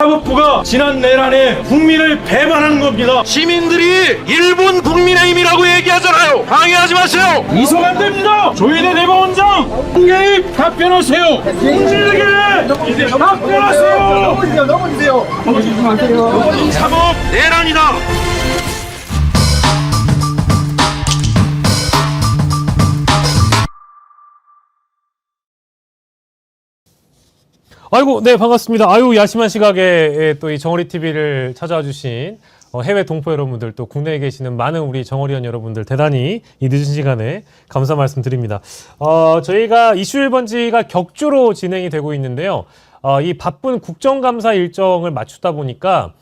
사법부가 지난 내란에 국민을 배반하는 겁니다. 시민들이 일본 국민의힘이라고 얘기하잖아요. 방해하지 마세요. 이송 안 됩니다. 조희대 대법원장 공개입 답변하세요. 공직에게 답변하세요. 넘어지세요. 사법 내란이다. 아이고, 네, 반갑습니다. 아유, 야심한 시각에 또 이 정어리 TV를 찾아와 주신 해외 동포 여러분들, 또 국내에 계시는 많은 우리 정어리원 여러분들 대단히 이 늦은 시간에 감사 말씀드립니다. 저희가 이슈 1번지가 격주로 진행이 되고 있는데요. 이 바쁜 국정감사 일정을 맞추다 보니까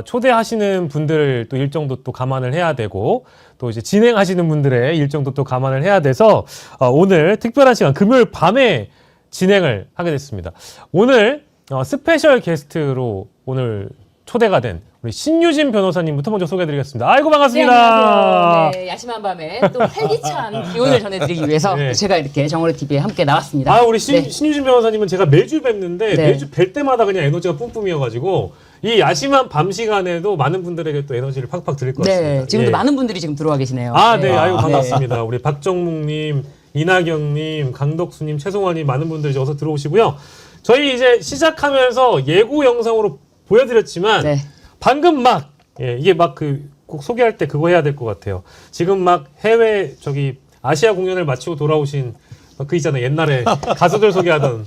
초대하시는 분들 또 일정도 또 감안을 해야 되고, 또 이제 진행하시는 분들의 일정도 또 감안을 해야 돼서 오늘 특별한 시간 금요일 밤에 진행을 하게 됐습니다. 오늘 스페셜 게스트로 오늘 초대가 된 우리 신유진 변호사님부터 먼저 소개해드리겠습니다. 아이고, 반갑습니다. 네, 안녕하세요. 네, 야심한 밤에 또 활기찬 기운을 전해드리기 위해서 네. 제가 이렇게 정어리 TV에 함께 나왔습니다. 아, 우리 네. 신유진 변호사님은 제가 매주 뵙는데 네. 매주 뵐 때마다 그냥 에너지가 뿜뿜이어가지고 이 야심한 밤 시간에도 많은 분들에게 또 에너지를 팍팍 드릴 것 같습니다. 네, 지금도 예. 많은 분들이 지금 들어와 계시네요. 아, 네, 아이고, 네. 반갑습니다. 우리 박정묵님, 이나경님, 강덕수님, 최송환님 많은 분들 이제 어서 들어오시고요. 저희 이제 시작하면서 예고 영상으로 보여드렸지만 네. 방금 막 이게 막 꼭 소개할 때 그거 해야 될 것 같아요. 지금 막 해외 아시아 공연을 마치고 돌아오신 그 있잖아요. 옛날에 가수들 소개하던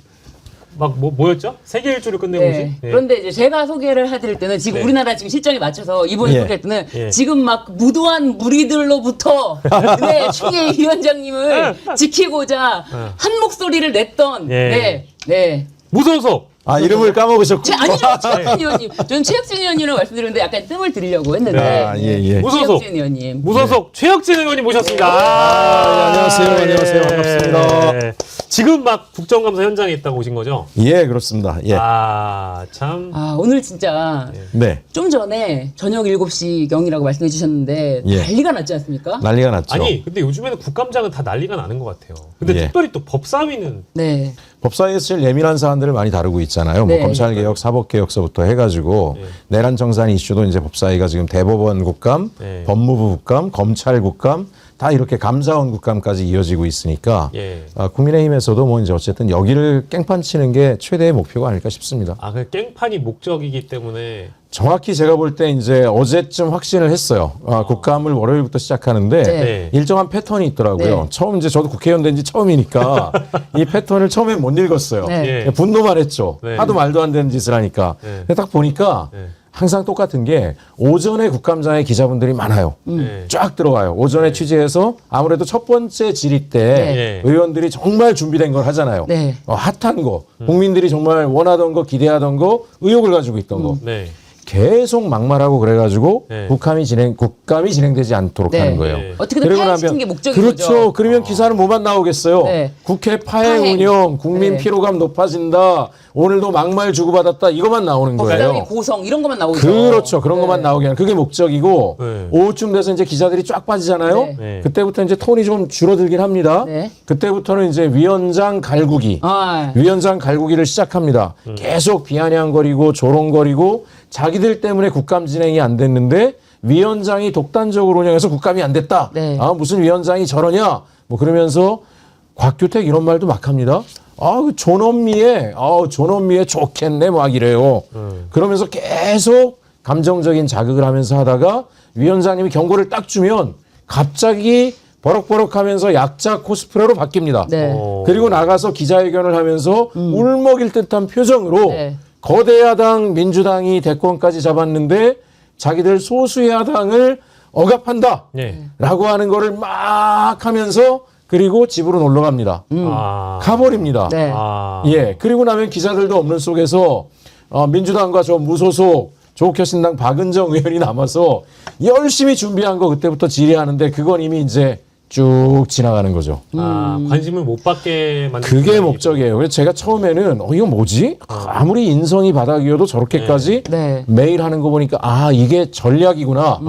막 뭐였죠? 세계 일주를 끝내보지. 네. 그런데 이제 제가 소개를 해드릴 때는 지금 네. 우리나라 지금 실정에 맞춰서 이번에 예. 소개할 때는 예. 지금 막 무도한 무리들로부터 네, 충의 위원장님을 지키고자 한 목소리를 냈던 예. 네. 무소속. 아, 이름을 까먹으셨군요. 아니죠, 최혁진 의원님. 저는 최혁진 의원님을 말씀드렸는데 약간 뜸을 들이려고 했는데. 아, 예, 예. 무소속. 최혁진 의원님. 무소속 최혁진 의원님 모셨습니다. 안녕하세요. 안녕하세요. 반갑습니다. 예. 지금 막 국정감사 현장에 있다고 오신 거죠? 예, 그렇습니다. 예. 아, 참. 아, 오늘 진짜 네. 좀 전에 저녁 7시경이라고 말씀해 주셨는데 예. 난리가 났지 않습니까? 난리가 났죠. 아니, 근데 요즘에는 국감장은 다 난리가 나는 것 같아요. 근데 예. 특별히 또 법사위는 네. 법사위에서 제일 예민한 사안들을 많이 다루고 있잖아요. 네. 뭐 검찰개혁, 사법개혁서부터 해가지고 내란 정산 이슈도 이제 법사위가 지금 대법원 국감, 네. 법무부 국감, 검찰 국감 다 이렇게 감사원 국감까지 이어지고 있으니까 예. 국민의힘에서도 뭐 이제 어쨌든 여기를 깽판 치는 게 최대의 목표가 아닐까 싶습니다. 아, 그 깽판이 목적이기 때문에 정확히 제가 볼 때 이제 어제쯤 확신을 했어요. 국감을 월요일부터 시작하는데 네. 일정한 패턴이 있더라고요. 네. 처음 이제 저도 국회의원 된 지 처음이니까 이 패턴을 처음에 못 읽었어요. 네. 예. 분노만 했죠. 네. 하도 말도 안 되는 짓을 하니까. 네. 근데 딱 보니까 네. 항상 똑같은 게 오전에 국감장에 기자분들이 많아요. 네. 쫙 들어와요. 오전에 취재해서 아무래도 첫 번째 질의 때 네. 의원들이 정말 준비된 걸 하잖아요. 네. 핫한 거, 국민들이 정말 원하던 거, 기대하던 거, 의혹을 가지고 있던 거. 네. 계속 막말하고 그래가지고 네. 국감이 진행되지 않도록 네. 하는 거예요. 네. 어떻게든 그러고 파행시킨 나면- 게 목적인 그렇죠. 거죠. 그러면 기사는 뭐만 나오겠어요. 네. 국회 파행 파행. 운영, 국민 네. 피로감 높아진다. 오늘도 막말 주고받았다. 이것만 나오는 법사위 거예요. 고성 이런 것만 나오죠. 그렇죠. 그런 네. 것만 나오게 하는 그게 목적이고 네. 오후쯤 돼서 이제 기자들이 쫙 빠지잖아요. 네. 네. 그때부터 이제 톤이 좀 줄어들긴 합니다. 네. 그때부터는 이제 위원장 갈구기. 아, 위원장 갈구기를 시작합니다. 계속 비아냥거리고 조롱거리고 자기들 때문에 국감 진행이 안 됐는데 위원장이 독단적으로 운영해서 국감이 안 됐다. 네. 아, 무슨 위원장이 저러냐. 뭐 그러면서 곽규택 이런 말도 막 합니다. 존엄미에 좋겠네 막 이래요. 그러면서 계속 감정적인 자극을 하면서 하다가 위원장님이 경고를 딱 주면 갑자기 버럭버럭하면서 약자 코스프레로 바뀝니다. 네. 그리고 나가서 기자회견을 하면서 울먹일 듯한 표정으로 네. 거대 야당 민주당이 대권까지 잡았는데 자기들 소수 야당을 억압한다 네. 라고 하는 거를 막 하면서 그리고 집으로 놀러 갑니다. 아. 가버립니다. 네. 아. 예. 그리고 나면 기자들도 없는 속에서 민주당과 저 무소속 조국혁신당 박은정 의원이 남아서 열심히 준비한 거 그때부터 질의하는데 그건 이미 이제 쭉 지나가는 거죠. 관심을 못 받게 만든 그게 목적이에요. 그래서 제가 처음에는 이거 뭐지? 아무리 인성이 바닥이어도 저렇게까지 네. 매일 하는 거 보니까 이게 전략이구나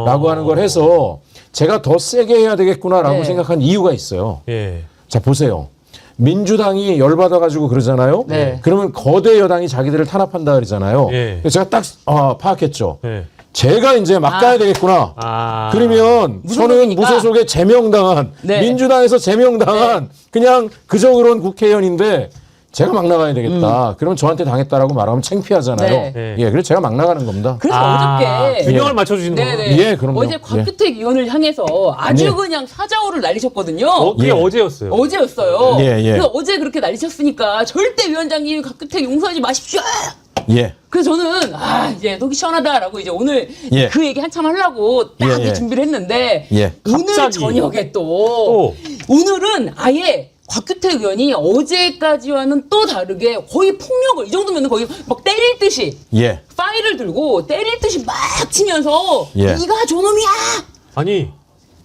라고 하는 걸 해서 제가 더 세게 해야 되겠구나라고 네. 생각한 이유가 있어요. 예. 자, 보세요. 민주당이 열받아가지고 그러잖아요. 네. 그러면 거대 여당이 자기들을 탄압한다 그러잖아요. 예. 그래서 제가 딱 파악했죠. 네. 제가 이제 막 가야 되겠구나. 아. 그러면 저는 무소속이니까. 무소속에 제명당한 네. 민주당에서 제명당한 그냥 그저 그런 국회의원인데 제가 막 나가야 되겠다. 그러면 저한테 당했다라고 말하면 창피하잖아요. 네. 예, 그래서 제가 막 나가는 겁니다. 그래서 어저께 균형을 맞춰주시는 거예요. 네네. 예, 그럼요. 어제 곽규택 의원을 향해서 아주 네. 그냥 사자호를 날리셨거든요. 그게 예. 어제였어요. 어제였어요. 예, 예. 그래서 어제 그렇게 날리셨으니까 절대 위원장님 곽규택 용서하지 마십시오. 예. 그래서 저는 이제 속이 시원하다라고 이제 오늘 예. 그 얘기 한참 하려고 딱 예, 예. 준비를 했는데 예. 오늘 갑자기. 저녁에 또 오늘은 아예 곽규택 의원이 어제까지와는 또 다르게 거의 폭력을 이 정도면 거의 막 때릴 듯이 예. 파일을 들고 때릴 듯이 막 치면서 예. 네가 저놈이야. 아니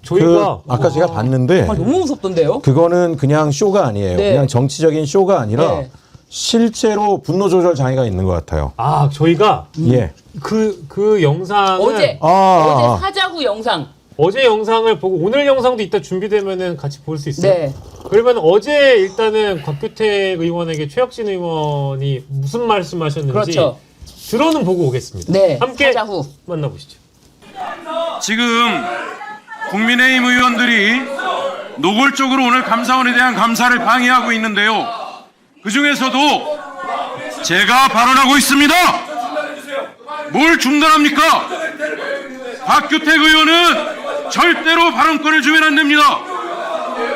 그 저희가 아까 제가 봤는데 너무 무섭던데요. 그거는 그냥 쇼가 아니에요. 네. 그냥 정치적인 쇼가 아니라 네. 실제로 분노 조절 장애가 있는 것 같아요. 저희가 예. 그 영상을 어제 아. 사자후 영상. 어제 영상을 보고 오늘 영상도 이따 준비되면은 같이 볼 수 있어요. 네. 그러면 어제 일단은 곽규택 의원에게 최혁진 의원이 무슨 말씀하셨는지 그렇죠. 들어는 보고 오겠습니다. 네. 함께 사자후. 만나보시죠. 지금 국민의힘 의원들이 노골적으로 오늘 감사원에 대한 감사를 방해하고 있는데요. 그 중에서도 제가 발언하고 있습니다. 뭘 중단합니까? 박규택 의원은 절대로 발언권을 주면 안 됩니다.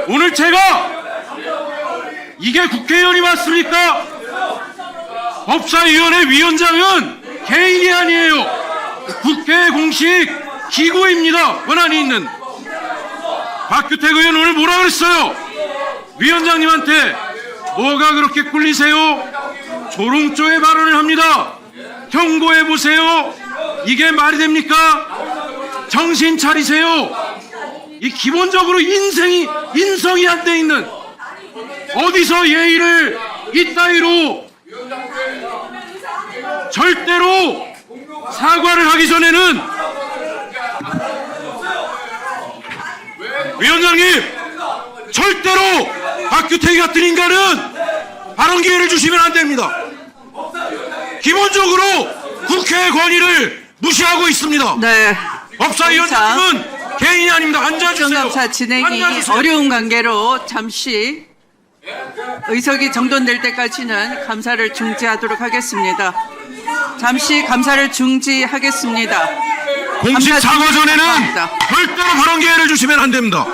오늘 제가 이게 국회의원이 맞습니까? 법사위원회 위원장은 개인이 아니에요. 국회 공식 기구입니다. 권한이 있는. 박규택 의원 오늘 뭐라 그랬어요? 위원장님한테 뭐가 그렇게 꿀리세요? 조롱조의 발언을 합니다. 경고해보세요. 이게 말이 됩니까? 정신 차리세요. 이 기본적으로 인성이 안 돼 있는 어디서 예의를 이따위로 절대로 사과를 하기 전에는 위원장님 절대로 박규택 같은 인간은 발언 기회를 주시면 안 됩니다. 기본적으로 국회의 권위를 무시하고 있습니다. 네. 법사위원장님은 개인이 아닙니다. 앉아주세요. 정감사 진행이 앉아주세요. 어려운 관계로 잠시 의석이 정돈될 때까지는 감사를 중지하도록 하겠습니다. 잠시 감사를 중지하겠습니다. 공식 감사 사과 전에는 감사합니다. 절대로 발언 기회를 주시면 안 됩니다.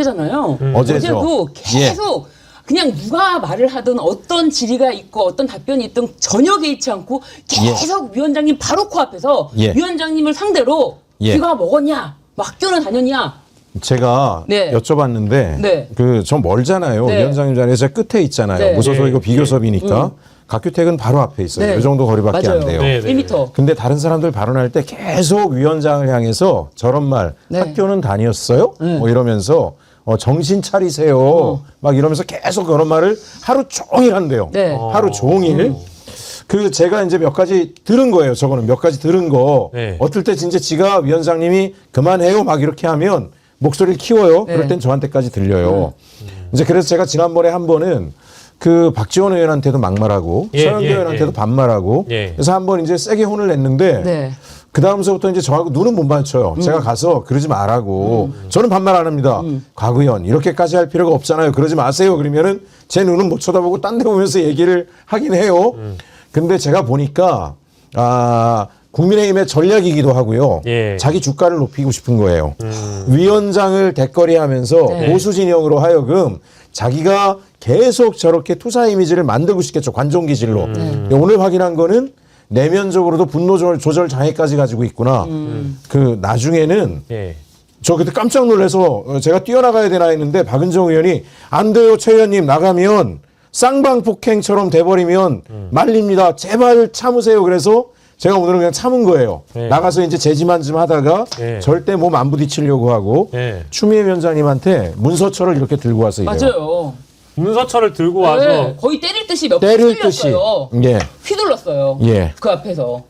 잖아요. 어제죠. 어제도 계속 그냥 누가 말을 하든 어떤 질의가 있고 어떤 답변이 있든 전혀 개의치 않고 계속 위원장님 바로 코앞에서 예. 위원장님을 상대로 예. 네가 먹었냐, 뭐 학교는 다녔냐. 제가 네. 여쭤봤는데 네. 저 멀잖아요. 네. 위원장님 자리에서 끝에 있잖아요. 네. 무소속이고 예. 비교섭이니까 곽규택은 바로 앞에 있어요. 네. 이 정도 거리밖에 맞아요. 안 돼요. 네, 네. 1m. 근데 다른 사람들 발언할 때 계속 위원장을 향해서 저런 말, 네. 학교는 다녔어요? 뭐 이러면서 정신 차리세요. 막 이러면서 계속 그런 말을 하루 종일 한대요. 네. 하루 종일. 그 제가 이제 몇 가지 들은 거예요. 저거는 몇 가지 들은 거. 네. 어떨 때 진짜 지가 위원장님이 그만해요. 막 이렇게 하면 목소리를 키워요. 네. 그럴 땐 저한테까지 들려요. 이제 그래서 제가 지난번에 한 번은 그 박지원 의원한테도 막말하고 예, 서영교 예, 의원한테도 예. 반말하고 예. 그래서 한 번 이제 세게 혼을 냈는데 네. 그 다음서부터 이제 저하고 눈은 못 맞춰요. 제가 가서 그러지 말라고. 저는 반말 안 합니다. 곽 의원 이렇게까지 할 필요가 없잖아요. 그러지 마세요. 그러면은 제 눈은 못 쳐다보고 딴 데 보면서 얘기를 하긴 해요. 근데 제가 보니까 국민의힘의 전략이기도 하고요. 예. 자기 주가를 높이고 싶은 거예요. 위원장을 대거리하면서 네. 보수 진영으로 하여금 자기가 계속 저렇게 투사 이미지를 만들고 싶겠죠. 관종 기질로. 오늘 확인한 거는 내면적으로도 분노 조절 장애까지 가지고 있구나. 그 나중에는 예. 저 그때 깜짝 놀라서 제가 뛰어나가야 되나 했는데 박은정 의원이 안 돼요 최 의원님 나가면 쌍방폭행처럼 돼버리면 말립니다. 제발 참으세요. 그래서 제가 오늘은 그냥 참은 거예요. 네. 나가서 이제 제지만 좀 하다가 네. 절대 몸 안 부딪히려고 하고 네. 추미애 위원장님한테 문서철을 이렇게 들고 와서 이래요. 맞아요. 문서철을 들고 와서 네, 거의 때릴 듯이 몇 번 때릴 듯이. 찔렸어요. 예. 휘둘렀어요. 예. 그 앞에서.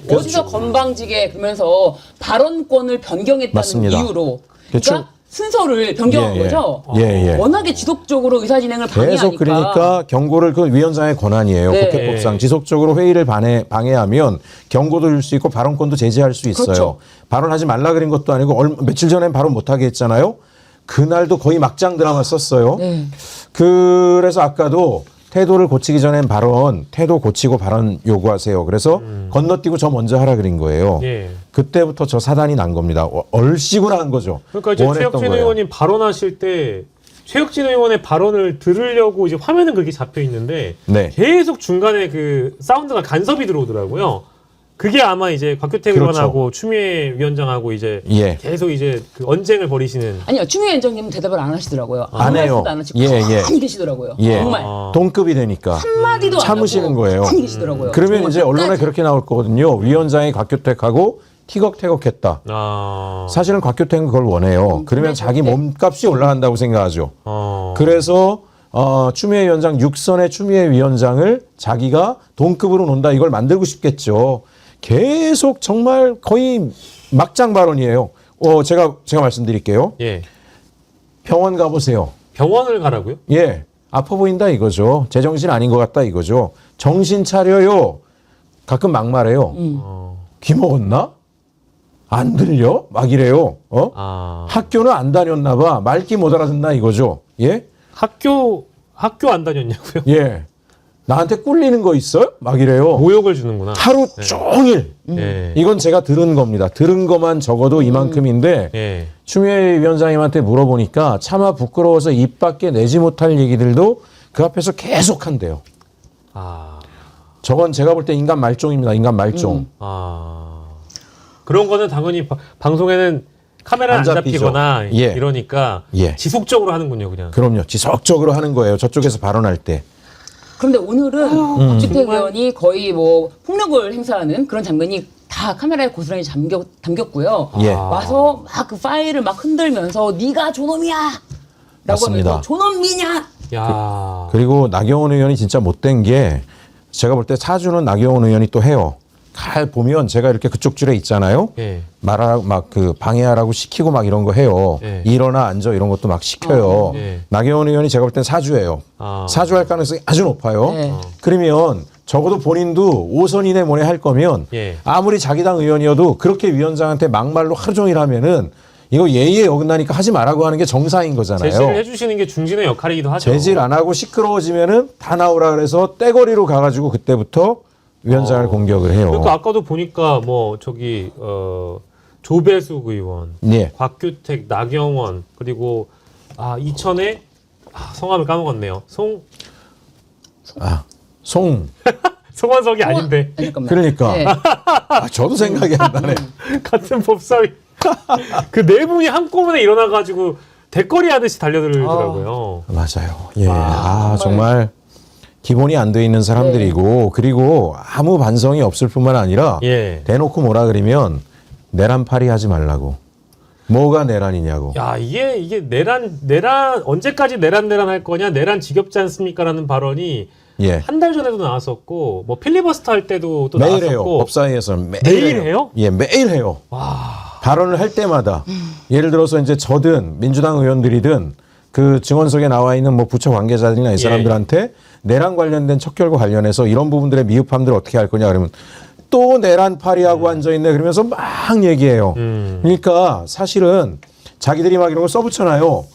어디서 건방지게 그러면서 발언권을 변경했다는 맞습니다. 이유로. 그렇죠. 그러니까 순서를 변경한 예, 예. 거죠. 예, 예. 워낙에 지속적으로 의사 진행을 방해하니까. 계속 그러니까 경고를 그 위원장의 권한이에요. 네. 국회법상 지속적으로 회의를 방해하면 경고도 줄 수 있고 발언권도 제지할 수 있어요. 그렇죠. 발언하지 말라 그런 것도 아니고 며칠 전엔 발언 못하게 했잖아요. 그날도 거의 막장 드라마 썼어요. 네. 그래서 아까도 태도를 고치기 전엔 태도 고치고 발언 요구하세요. 그래서 건너뛰고 저 먼저 하라 그린 거예요. 예. 그때부터 저 사단이 난 겁니다. 얼씨구나 한 거죠. 그러니까 이제 원했던 최혁진 거예요. 의원님 발언하실 때 최혁진 의원의 발언을 들으려고 이제 화면은 그렇게 잡혀 있는데 네. 계속 중간에 그 사운드가 간섭이 들어오더라고요. 그게 아마 이제 곽규택 그렇죠. 의원하고 추미애 위원장하고 이제 예. 계속 이제 그 언쟁을 벌이시는. 아니요, 추미애 위원장님은 대답을 안 하시더라고요. 안 해요. 말씀도 안 하시고 예, 예. 가만히 계시더라고요. 예. 정말 동급이 되니까. 한마디도 안 참으시는 하고 거예요. 가만히 계시더라고요. 그러면 정말 이제 언론에 끝까지. 그렇게 나올 거거든요. 위원장이 곽규택하고 티격태격했다. 사실은 곽규택은 그걸 원해요. 그러면 자기 몸값이 올라간다고 생각하죠. 그래서 추미애 위원장 6선의 추미애 위원장을 자기가 동급으로 논다 이걸 만들고 싶겠죠. 계속 정말 거의 막장 발언이에요. 제가 말씀드릴게요. 예. 병원 가보세요. 병원을 가라고요? 예, 아파 보인다 이거죠. 제정신 아닌 것 같다 이거죠. 정신 차려요. 가끔 막말해요. 귀 먹었나? 안 들려? 막 이래요. 학교는 안 다녔나 봐. 말귀 못 알아듣나 이거죠. 예? 학교 안 다녔냐고요? 예. 나한테 꿀리는 거 있어요? 막 이래요. 모욕을 주는구나. 하루 종일. 예. 이건 제가 들은 겁니다. 들은 것만 적어도 이만큼인데 예. 추미애 위원장님한테 물어보니까 차마 부끄러워서 입 밖에 내지 못할 얘기들도 그 앞에서 계속 한대요. 저건 제가 볼 때 인간 말종입니다. 인간 말종. 그런 거는 당연히 방송에는 카메라 안 잡히죠. 잡히거나 예. 이러니까 예. 지속적으로 하는군요, 그냥. 그럼요. 지속적으로 하는 거예요. 저쪽에서 발언할 때. 그런데 오늘은 박주택 의원이 거의 뭐 폭력을 행사하는 그런 장면이 다 카메라에 고스란히 담겼고요. 예. 와서 막 그 파일을 막 흔들면서 네가 존엄이야 라고 맞습니다. 하면서 존엄이냐. 야. 그리고 나경원 의원이 진짜 못된 게 제가 볼 때 사주는 나경원 의원이 또 해요. 보면 제가 이렇게 그쪽 줄에 있잖아요. 예. 막 그 방해하라고 시키고 막 이런 거 해요. 예. 일어나 앉아 이런 것도 막 시켜요. 예. 나경원 의원이 제가 볼 땐 사주예요. 사주할 가능성이 아주 높아요. 네. 그러면 적어도 본인도 5선 이내 모내 할 거면 예. 아무리 자기 당 의원이어도 그렇게 위원장한테 막말로 하루 종일 하면은 이거 예의에 어긋나니까 하지 말라고 하는 게 정상인 거잖아요. 제지를 해주시는 게 중진의 역할이기도 하죠. 제질 안 하고 시끄러워지면은 다 나오라 그래서 떼거리로 가가지고 그때부터 위원장을 공격을 해요. 그러니까 아까도 보니까 뭐 조배숙 의원, 예. 곽규택, 나경원 그리고 이천에 성함을 까먹었네요. 송원석이 아닌데 잠깐만. 그러니까 네. 저도 생각이 안 나네. 같은 법사위 그 네 분이 한꺼번에 일어나가지고 대거리 하듯이 달려들더라고요. 맞아요. 예. 정말 기본이 안 돼 있는 사람들이고 그리고 아무 반성이 없을 뿐만 아니라 예. 대놓고 뭐라 그러면 내란팔이 하지 말라고. 뭐가 내란이냐고. 야 이게 내란 언제까지 내란 할 거냐, 내란 지겹지 않습니까라는 발언이 예. 한 달 전에도 나왔었고 뭐 필리버스터 할 때도 또 매일 해요. 나왔었고. 법사위에서는 매일 해요? 예, 매일 해요. 발언을 할 때마다 예를 들어서 이제 저든 민주당 의원들이든 그 증언석에 나와 있는 뭐 부처 관계자들이나 이 사람들한테 내란 관련된 척결과 관련해서 이런 부분들의 미흡함들을 어떻게 할 거냐 그러면 또 내란팔이하고 앉아있네 그러면서 막 얘기해요. 그러니까 사실은 자기들이 막 이런 거 써붙여놔요.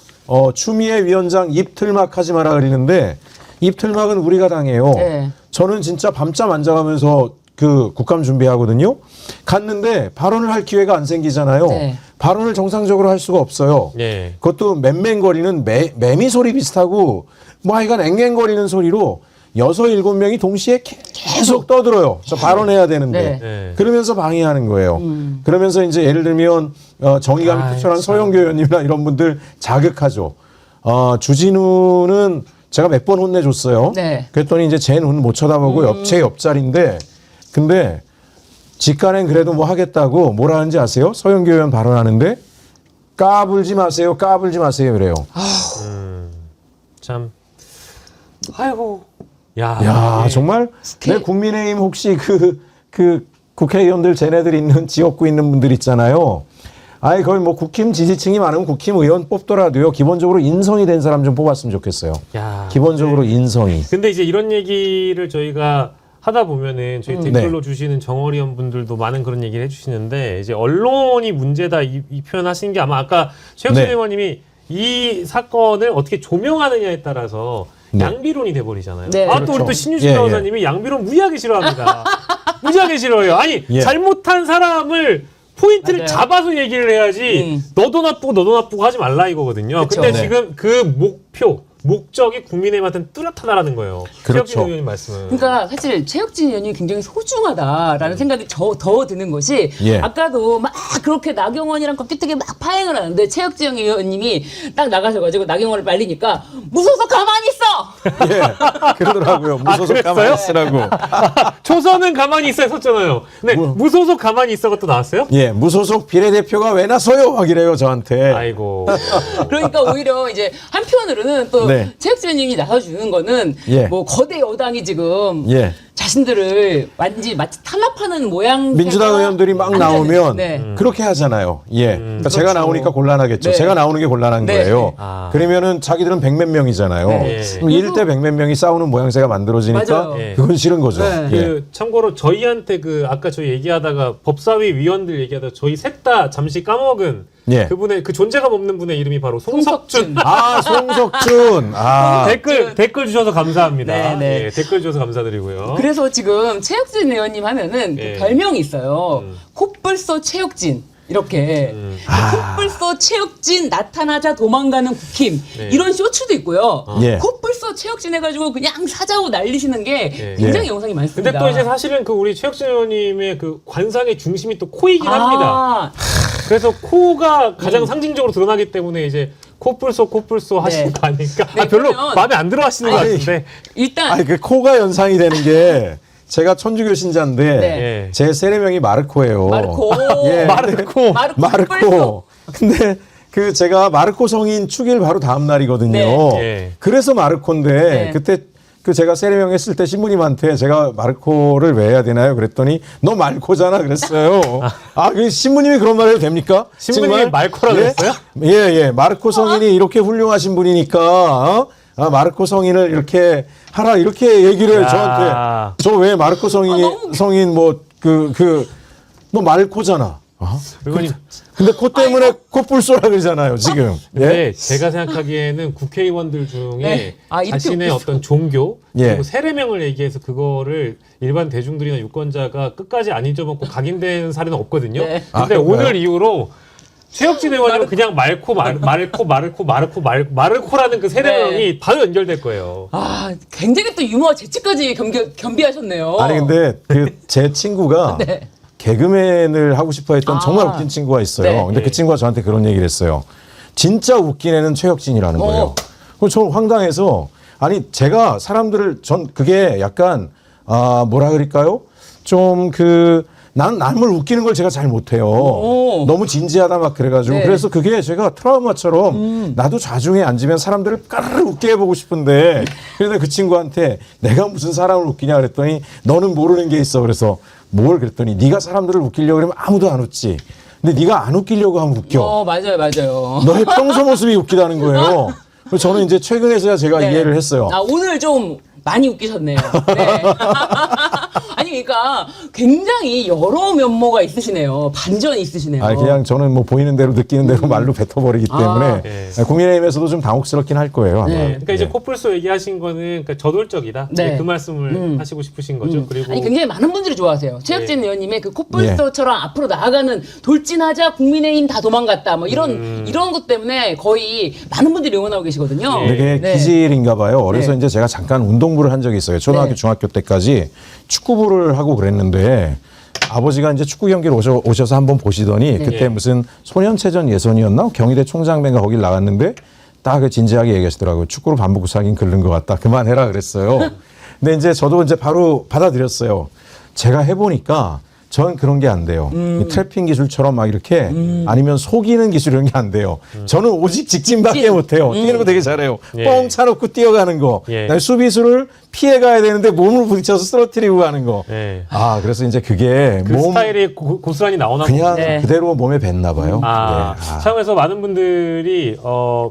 추미애 위원장 입틀막 하지 마라 그러는데 입틀막은 우리가 당해요. 네. 저는 진짜 밤잠 안 자가면서 그 국감 준비하거든요. 갔는데 발언을 할 기회가 안 생기잖아요. 네. 발언을 정상적으로 할 수가 없어요. 예. 그것도 맹맹거리는 매미 소리 비슷하고 뭐 하여간 앵앵거리는 소리로 6, 7명이 동시에 계속 떠들어요. 저 발언해야 되는데. 네. 그러면서 방해하는 거예요. 그러면서 이제 예를 들면 정의감이 투철한 서영교 의원님이나 이런 분들 자극하죠. 주진우는 제가 몇 번 혼내줬어요. 네. 그랬더니 이제 쟤 눈 못 쳐다보고 제 옆자리인데 근데 직간엔 그래도 뭐 하겠다고 뭐라 하는지 아세요? 서영교 의원 발언하는데 까불지 마세요. 이래요. 참. 아이고. 야, 예. 정말 내 국민의힘 혹시 그 국회의원들 쟤네들 있는 지역구 있는 분들 있잖아요. 아니 거의 뭐 국힘 지지층이 많으면 국힘 의원 뽑더라도요. 기본적으로 인성이 된 사람 좀 뽑았으면 좋겠어요. 야. 기본적으로 인성이. 근데 이제 이런 얘기를 저희가 하다 보면은 저희 댓글로 주시는 정어리원 분들도 많은 그런 얘기를 해주시는데 이제 언론이 문제다 이 표현하신 게 아마 아까 최혁진 네. 의원님이 이 사건을 어떻게 조명하느냐에 따라서 양비론이 돼버리잖아요. 네. 또 우리 또 신유신 예, 변호사님이 양비론 무지하게 싫어합니다. 무지하게 싫어해요. 아니 예. 잘못한 사람을 포인트를 맞아요. 잡아서 얘기를 해야지 너도 나쁘고 하지 말라 이거거든요. 그쵸. 근데 네. 지금 그 목적이 국민의힘한테는 뚜렷하다라는 거예요. 그렇죠. 최혁진 의원님 말씀은. 그러니까 사실 최혁진 의원이 굉장히 소중하다라는 생각이 더 드는 것이 예. 아까도 막 그렇게 나경원이랑 곽규택이 막 파행을 하는데 최혁진 의원님이 딱 나가셔가지고 나경원을 말리니까 무서워서 가만히 있어. 예, 그러더라고요. 무소속 가만히 있으라고. 초선은 가만히 있어 했었잖아요. 근데 무소속 가만히 있어가 또 나왔어요? 예, 무소속 비례대표가 왜 나서요? 막 이래요 저한테. 아이고. 그러니까 오히려 이제 한편으로는 또 네. 최혁진 의원님이 나서주는 거는 예. 뭐 거대 여당이 지금 예. 자신들을 마치 탄압하는 모양. 민주당 의원들이 막 나오면 네. 그렇게 하잖아요. 예. 그러니까 제가 그렇죠. 나오니까 곤란하겠죠. 네. 제가 나오는 게 곤란한 네. 거예요. 아. 그러면은 자기들은 백몇 명이잖아요. 네. 그럼 1대 백몇 명이 싸우는 모양새가 만들어지니까 맞아요. 예. 그건 싫은 거죠. 네. 예. 그 참고로 저희한테 그 아까 저희 얘기하다가 법사위 위원들 얘기하다가 저희 셋 다 잠시 까먹은 예. 그분의 그 존재감 없는 분의 이름이 바로 송석준. 아, 송석준. 아. 댓글 주셔서 감사합니다. 네, 네. 예, 댓글 주셔서 감사드리고요. 그래서 지금 최혁진 의원님 하면은 예. 그 별명이 있어요. 콧불소 최혁진. 이렇게 콧불소 최혁진 나타나자 도망가는 국힘 네. 이런 쇼츠도 있고요. 예. 콧불소 최혁진 해가지고 그냥 사자고 날리시는 게 예. 굉장히 예. 영상이 많습니다. 근데 또 이제 사실은 그 우리 최혁진 의원님의 그 관상의 중심이 또 코이긴 합니다. 아, 그래서 코가 가장 상징적으로 드러나기 때문에 이제 콧불소 하시는 네. 거 아닐까? 네, 아, 별로 그러면- 마음에 안 들어 하시는 것 아니, 같은데. 일단 아니, 그 코가 연상이 되는 게 제가 천주교 신자인데 네. 예. 제 세례명이 마르코예요. 마르코. 예. 마르코. 마르코. 근데 그 제가 마르코 성인 축일 바로 다음 날이거든요. 네. 예. 그래서 마르코인데 네. 그때 그 제가 세례명 했을 때 신부님한테 제가 마르코를 왜 해야 되나요? 그랬더니 너 말코잖아 그랬어요. 아, 그 신부님이 그런 말 해도 됩니까? 신부님이 정말? 말코라고 예? 했어요? 예, 예. 마르코 성인이 이렇게 훌륭하신 분이니까 어? 아, 마르코 성인을 이렇게 하라 이렇게 얘기를 야. 저한테 저 왜 마르코 성인이 성인 뭐 너 말코잖아. 어? 의원님. 근데 코 때문에 콧불 쏘라 그러잖아요, 지금. 예? 네, 제가 생각하기에는 국회의원들 중에 네. 아, 이렇게 자신의 웃겼어. 어떤 종교 예. 그리고 세례명을 얘기해서 그거를 일반 대중들이나 유권자가 끝까지 안 잊어먹고 각인된 사례는 없거든요. 네. 근데 아, 오늘 그런가요? 이후로 최혁진 의원님은 그냥 마르코라는 그 세례명이 네. 바로 연결될 거예요. 아 굉장히 또 유머와 재치까지 겸비하셨네요. 아니 근데 그 제 친구가 네. 개그맨을 하고 싶어 했던 아. 정말 웃긴 친구가 있어요. 네. 근데 그 친구가 저한테 그런 얘기를 했어요. 진짜 웃긴 애는 최혁진이라는 거예요. 어. 그래서 저 황당해서 아니 제가 사람들을 전 그게 약간 뭐라 그럴까요? 좀 난 남을 웃기는 걸 제가 잘 못해요. 오. 너무 진지하다 막 그래가지고 네. 그래서 그게 제가 트라우마처럼 나도 좌중에 앉으면 사람들을 까르르 웃게 해보고 싶은데 그래서 그 친구한테 내가 무슨 사람을 웃기냐 그랬더니 너는 모르는 게 있어. 그래서 뭘 그랬더니 네가 사람들을 웃기려고 그러면 아무도 안 웃지. 근데 네가 안 웃기려고 하면 웃겨. 맞아요. 너의 평소 모습이 웃기다는 거예요. 그래서 저는 이제 최근에서야 제가 네. 이해를 했어요. 아 오늘 좀 많이 웃기셨네요. 네. 아니 그러니까 굉장히 여러 면모가 있으시네요. 반전이 있으시네요. 아니 그냥 저는 뭐 보이는 대로 느끼는 대로 말로 뱉어버리기 때문에 네. 국민의힘에서도 좀 당혹스럽긴 할 거예요. 아마. 네. 그러니까 이제 예. 코뿔소 얘기하신 거는 그러니까 저돌적이다. 네. 그 말씀을 하시고 싶으신 거죠. 그리고 아니 굉장히 많은 분들이 좋아하세요. 최혁진 네. 의원님의 그 콧불소처럼 앞으로 나아가는 돌진하자 국민의힘 다 도망갔다 뭐 이런 것 때문에 거의 많은 분들이 응원하고 계시거든요. 네. 되게 네. 기질인가 봐요. 어려서 네. 이제 제가 잠깐 운동부를 한 적이 있어요. 초등학교, 네. 중학교 때까지 축구부를 하고 그랬는데 아버지가 이제 축구 경기를 오셔서 한번 보시더니 그때 무슨 소년체전 예선이었나? 경희대 총장배가 거길 나갔는데 딱 그 진지하게 얘기하시더라고요. 축구로 반복구사긴 긁는 것 같다. 그만해라 그랬어요. 근데 이제 저도 이제 바로 받아들였어요. 제가 해보니까 전 그런 게 안 돼요. 이 트래핑 기술처럼 막 이렇게 아니면 속이는 기술 이런 게 안 돼요. 저는 오직 직진밖에 직진. 못해요. 뛰는 거 되게 잘해요. 예. 뻥 차놓고 뛰어가는 거. 예. 그다음에 수비수를 피해가야 되는데 몸을 부딪혀서 쓰러뜨리고 가는 거. 예. 아 그래서 이제 그게 그 몸 스타일이 고스란히 나오나 그냥 보죠. 네. 그대로 몸에 뱄나 봐요. 아, 네. 아, 참에서 많은 분들이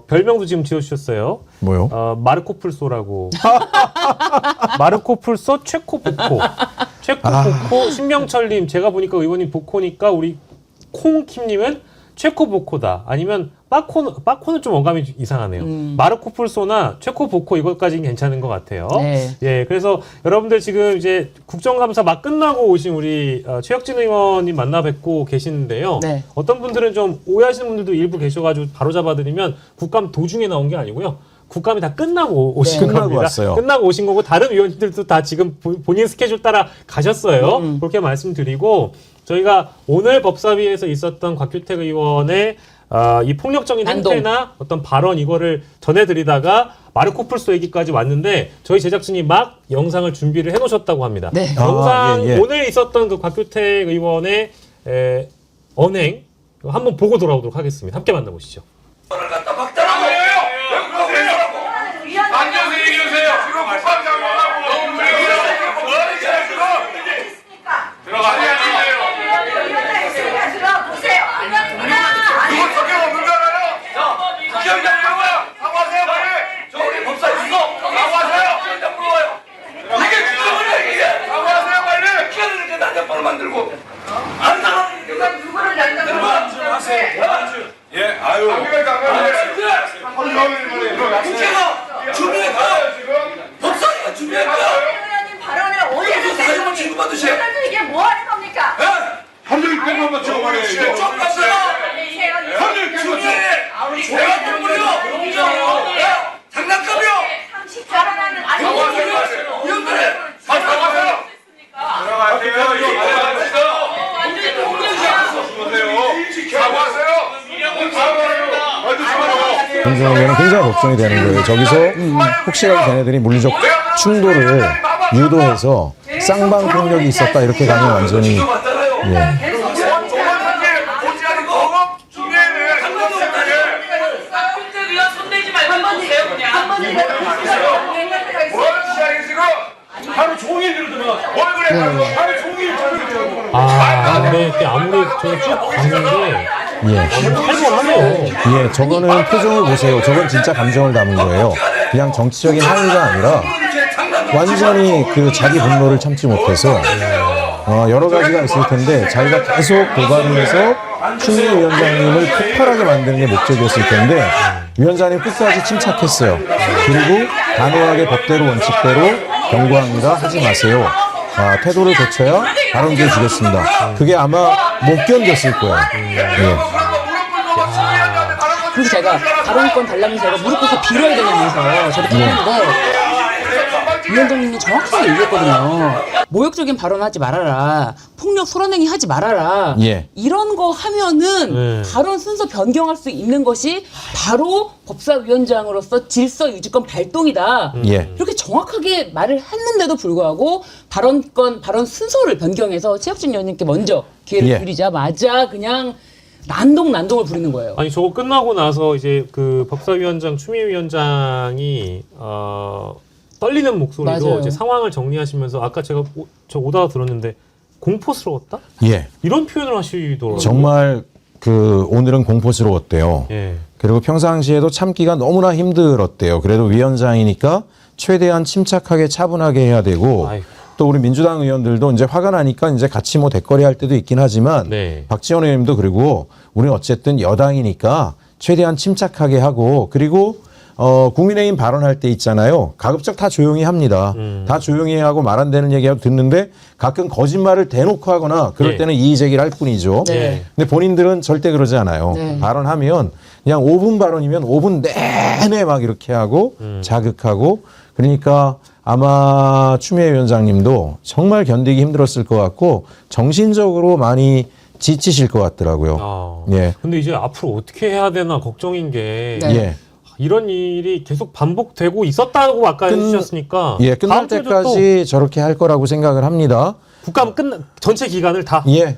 별명도 지금 지어주셨어요. 뭐요? 마르코풀소라고. 마르코풀소 최코보코. 최코보코 신명철님 제가 보니까 의원님 보코니까 우리 콩킴님은 최코보코다. 아니면 빠코는 좀 어감이 이상하네요. 마르코풀소나 최코보코 이것까지는 괜찮은 것 같아요. 네. 예, 그래서 여러분들 지금 이제 국정감사 막 끝나고 오신 우리 최혁진 의원님 만나 뵙고 계시는데요. 네. 어떤 분들은 좀 오해하시는 분들도 일부 계셔가지고 바로 잡아드리면 국감 도중에 나온 게 아니고요. 국감이 다 끝나고 오신 끝나고 겁니다. 왔어요. 끝나고 오신 거고 다른 의원님들도 다 지금 본인 스케줄 따라 가셨어요. 그렇게 말씀드리고 저희가 오늘 법사위에서 있었던 곽규택 의원의 이 폭력적인 난동. 행태나 어떤 발언 이거를 전해드리다가 마르코풀소 얘기까지 왔는데 저희 제작진이 막 영상을 준비를 해놓으셨다고 합니다. 네. 영상 예, 예. 오늘 있었던 그 곽규택 의원의 언행 한번 보고 돌아오도록 하겠습니다. 함께 만나보시죠. 앉아서 얘기하세요. 지금 국방장관하고 너무 들어가세요. 누구 성격 없는 줄 알아요? 국장장관아, 사과하세요 빨리. 저 우리 법사 있어. 사과하세요. 이게 국정원이야 이게. 사과하세요 빨리. 키가 이렇게 난장판을 만들고 안 나가는 게 누구를 난장판을 하세요. 예, 아유. 국회가 준비했다. 법사위가 준비했다. 발언을 어디서 사회만 취급받으세요. 이게 뭐 하는 겁니까? 한줄 빼만 맞춰 말해. 좀 갔어요. 한줄 빼만 맞춰. 내가 돈 물려. 장난감이요. 상식 발언하는 사과하세요. 이런들에 사과하세요. 민주당에는 굉장히 걱정이 되는 거예요. 저기서 혹시라도 걔네들이 물리적 충돌을 유도해서 쌍방 폭력이 있었다 이렇게 가면 완전히 예. 하루 종일 그러더만 얼굴에 하루 종일 근데 이렇게 아무리 저희 쭉 봤는데 예. 살벌하네요. 예, 저거는 표정을 보세요. 저건 진짜 감정을 담은 거예요. 그냥 정치적인 항의가 아니라 완전히 그 자기 분노를 참지 못해서 여러 가지가 있을 텐데 자기가 계속 고발을 해서 추미애 위원장님을 폭발하게 만드는 게 목적이었을 텐데 위원장님 끝까지 침착했어요. 그리고 단호하게 법대로 원칙대로 경고합니다. 하지 마세요. 태도를 고쳐야 발언 기회 주겠습니다. 그게 아마 못 견뎠을 거예요. 예. 그래서 제가 발언권 달라면서 제가 무릎 꿇고 빌어야 되냐면서 저렇게 했는데 위원장님이 정확하게 얘기했거든요. 모욕적인 발언하지 말아라. 폭력 소란행위 하지 말아라. 예. 이런 거 하면은 발언 순서 변경할 수 있는 것이 바로 법사위원장으로서 질서 유지권 발동이다. 예. 이렇게 정확하게 말을 했는데도 불구하고 발언 순서를 변경해서 최혁진 의원님께 먼저 기회를 예. 드리자마자 그냥 난동을 부리는 거예요. 아니 저거 끝나고 나서 이제 그 법사위원장 추미애 위원장이 떨리는 목소리로 맞아요. 이제 상황을 정리하시면서 아까 제가 저 오다가 들었는데 공포스러웠다? 예. 이런 표현을 하시더라고요. 정말 오늘은 공포스러웠대요. 예. 그리고 평상시에도 참기가 너무나 힘들었대요. 그래도 위원장이니까 최대한 침착하게 차분하게 해야 되고 아이고. 또 우리 민주당 의원들도 이제 화가 나니까 이제 같이 뭐 대거리 할 때도 있긴 하지만 네. 박지원 의원님도 그리고 우리는 어쨌든 여당이니까 최대한 침착하게 하고 그리고 국민의힘 발언할 때 있잖아요. 가급적 다 조용히 합니다. 다 조용히 하고 말 안 되는 얘기하고 듣는데 가끔 거짓말을 대놓고 하거나 그럴 네. 때는 이의 제기를 할 뿐이죠. 네. 근데 본인들은 절대 그러지 않아요. 네. 발언하면 그냥 5분 발언이면 5분 내내 막 이렇게 하고 자극하고 그러니까 아마 추미애 위원장님도 정말 견디기 힘들었을 것 같고 정신적으로 많이 지치실 것 같더라고요. 예. 근데 이제 앞으로 어떻게 해야 되나 걱정인 게 네. 예. 이런 일이 계속 반복되고 있었다고 아까 해주셨으니까 예, 끝날 다음 주에도 때까지 저렇게 할 거라고 생각을 합니다. 또 국감 전체 기간을 다 예.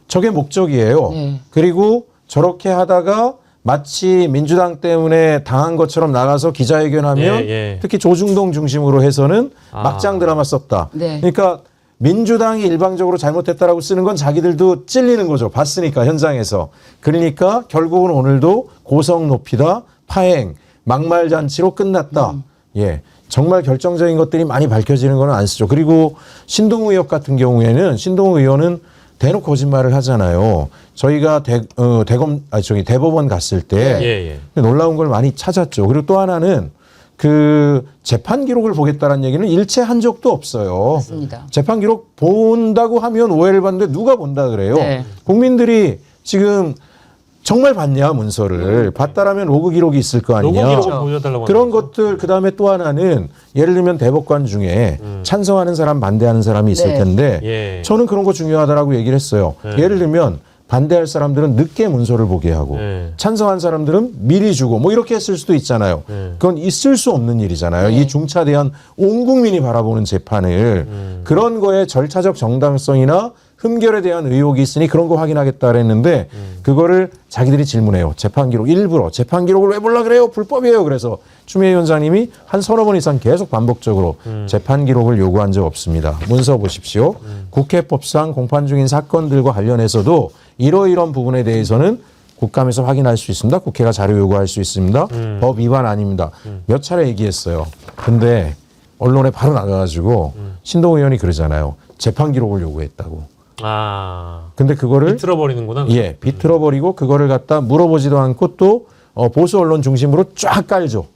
저게 목적이에요. 네. 그리고 저렇게 하다가 마치 민주당 때문에 당한 것처럼 나가서 기자회견하면 예. 특히 조중동 중심으로 해서는 막장 드라마 썼다. 네. 그러니까 민주당이 일방적으로 잘못했다라고 쓰는 건 자기들도 찔리는 거죠. 봤으니까 현장에서. 그러니까 결국은 오늘도 고성 높이다, 파행, 막말잔치로 끝났다. 예. 정말 결정적인 것들이 많이 밝혀지는 건 안 쓰죠. 그리고 신동우 의원 같은 경우에는 신동우 의원은 대놓고 거짓말을 하잖아요. 저희가 대법원 갔을 때 놀라운 걸 많이 찾았죠. 그리고 또 하나는 그 재판 기록을 보겠다는 얘기는 일체 한 적도 없어요. 맞습니다. 재판 기록 본다고 하면 오해를 받는데 누가 본다 그래요? 네. 국민들이 지금 정말 봤냐 문서를 봤다라면 로그 기록이 있을 거 아니냐. 로고 기록을 보여달라고 그런 하는 거죠. 것들 그다음에 또 하나는 예를 들면 대법관 중에 찬성하는 사람 반대하는 사람이 있을 네. 텐데 예. 저는 그런 거 중요하다라고 얘기를 했어요. 예를 들면 반대할 사람들은 늦게 문서를 보게 하고 네. 찬성한 사람들은 미리 주고 뭐 이렇게 했을 수도 있잖아요. 그건 있을 수 없는 일이잖아요. 이 중차대한 온 국민이 바라보는 재판을 그런 거에 절차적 정당성이나 흠결에 대한 의혹이 있으니 그런 거 확인하겠다 그랬는데 그거를 자기들이 질문해요. 재판 기록 일부러 재판 기록을 왜 보려 그래요? 불법이에요. 그래서 추미애 위원장님이 한 서너 번 이상 계속 반복적으로 재판 기록을 요구한 적 없습니다. 문서 보십시오. 국회법상 공판 중인 사건들과 관련해서도 이러이러한 부분에 대해서는 국감에서 확인할 수 있습니다. 국회가 자료 요구할 수 있습니다. 법 위반 아닙니다. 몇 차례 얘기했어요. 근데 언론에 바로 나가가지고 신동우 의원이 그러잖아요. 재판 기록을 요구했다고. 근데 그거를 비틀어버리는구나. 예, 비틀어버리고 그거를 갖다 물어보지도 않고 또 보수 언론 중심으로 쫙 깔죠.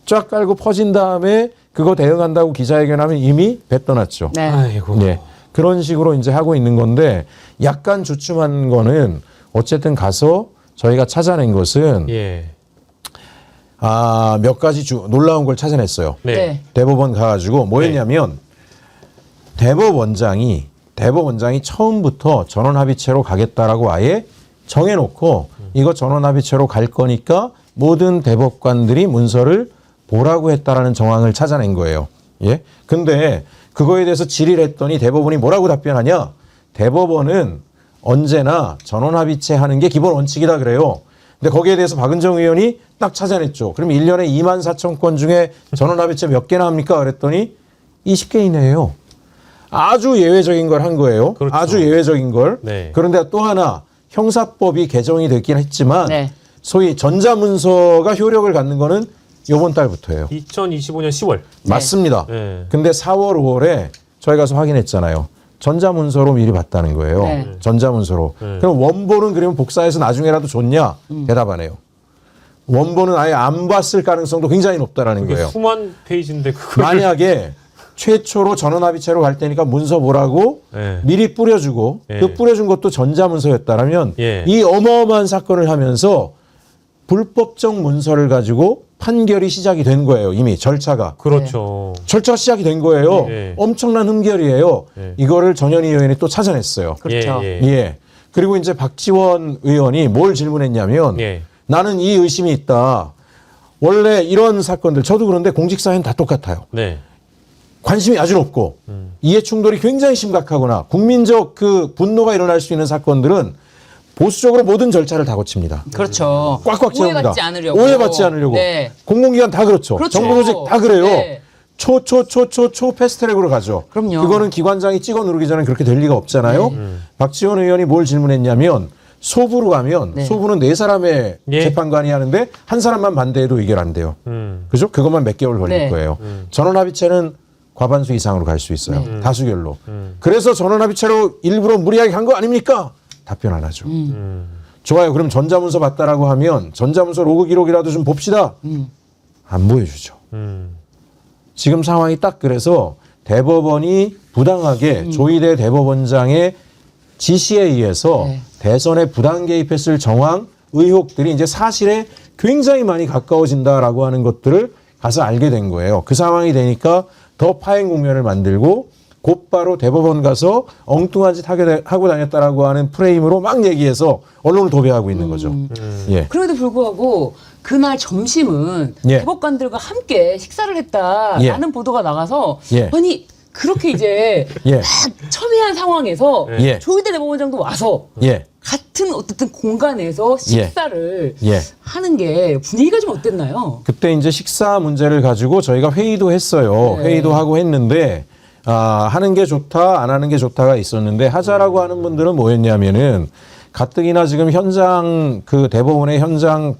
쫙 깔고 퍼진 다음에 그거 대응한다고 기자회견하면 이미 배 떠났죠. 네. 아이고. 예. 그런 식으로 이제 하고 있는 건데 약간 주춤한 거는 어쨌든 가서 저희가 찾아낸 것은 예. 몇 가지 놀라운 걸 찾아냈어요. 네. 네. 대법원 가가지고 뭐였냐면 대법원장이 처음부터 전원합의체로 가겠다라고 아예 정해놓고 이거 전원합의체로 갈 거니까 모든 대법관들이 문서를 보라고 했다라는 정황을 찾아낸 거예요. 예. 근데 그거에 대해서 질의를 했더니 대법원이 뭐라고 답변하냐? 대법원은 언제나 전원합의체 하는 게 기본 원칙이다 그래요. 근데 거기에 대해서 박은정 의원이 딱 찾아냈죠. 그럼 1년에 2만 4천 건 중에 전원합의체 몇 개나 합니까? 그랬더니 20개 이내예요. 아주 예외적인 걸 한 거예요. 그렇죠. 아주 예외적인 걸. 네. 그런데 또 하나 형사법이 개정이 됐긴 했지만 네. 소위 전자문서가 효력을 갖는 거는 이번 달부터예요. 2025년 10월. 맞습니다. 네. 근데 4월, 5월에 저희 가서 확인했잖아요. 전자문서로 미리 봤다는 거예요. 네. 전자문서로. 그럼 원본은 그러면 복사해서 나중에라도 줬냐? 대답 안 해요. 원본은 아예 안 봤을 가능성도 굉장히 높다라는 그게 거예요. 수만 페이지인데 그걸 만약에 최초로 전원합의체로 갈 테니까 문서 보라고 네. 미리 뿌려주고 네. 그 뿌려준 것도 전자문서였다라면 예. 이 어마어마한 사건을 하면서 불법적 문서를 가지고 판결이 시작이 된 거예요. 이미 절차가. 그렇죠. 절차가 시작이 된 거예요. 네. 엄청난 흠결이에요. 네. 이거를 전현희 의원이 또 찾아냈어요. 그렇죠. 예. 예. 그리고 이제 박지원 의원이 뭘 질문했냐면 예. 나는 이 의심이 있다. 원래 이런 사건들 저도 그런데 공직사회는 다 똑같아요. 네. 관심이 아주 높고 이해 충돌이 굉장히 심각하거나 국민적 그 분노가 일어날 수 있는 사건들은 보수적으로 모든 절차를 다 거칩니다. 그렇죠. 꽉꽉 채웁니다. 오해받지 않으려고. 오해받지 않으려고. 네. 공공기관 다 그렇죠. 그렇죠. 정부조직 다 그래요. 네. 초 패스트트랙으로 가죠. 그럼요. 그거는 기관장이 찍어 누르기 전에 그렇게 될 리가 없잖아요. 박지원 의원이 뭘 질문했냐면 소부로 가면 네. 소부는 4사람의 예. 재판관이 하는데 한 사람만 반대해도 의결 안 돼요. 그죠? 그것만 몇 개월 걸릴 네. 거예요. 전원합의체는 과반수 이상으로 갈 수 있어요. 다수결로. 그래서 전원합의체로 일부러 무리하게 간 거 아닙니까? 답변 안 하죠. 좋아요. 그럼 전자문서 봤다라고 하면 전자문서 로그 기록이라도 좀 봅시다. 안 보여주죠. 지금 상황이 딱 그래서 대법원이 부당하게 조희대 대법원장의 지시에 의해서 네. 대선에 부당 개입했을 정황, 의혹들이 이제 사실에 굉장히 많이 가까워진다라고 하는 것들을 가서 알게 된 거예요. 그 상황이 되니까 더 파행 국면을 만들고 곧바로 대법원 가서 엉뚱한 짓 하고 다녔다라고 하는 프레임으로 막 얘기해서 언론을 도배하고 있는 거죠. 예. 그럼에도 불구하고 그날 점심은 예. 대법관들과 함께 식사를 했다라는 예. 보도가 나가서 예. 아니 그렇게 이제 예. 막 첨예한 상황에서 예. 조희대 대법원장도 와서 예. 같은 어쨌든 공간에서 식사를 예. 하는 게 분위기가 좀 어땠나요? 그때 이제 식사 문제를 가지고 저희가 회의도 했어요. 네. 회의도 하고 했는데 하는 게 좋다, 안 하는 게 좋다가 있었는데 하자라고 하는 분들은 뭐였냐면은 가뜩이나 지금 현장 그 대법원의 현장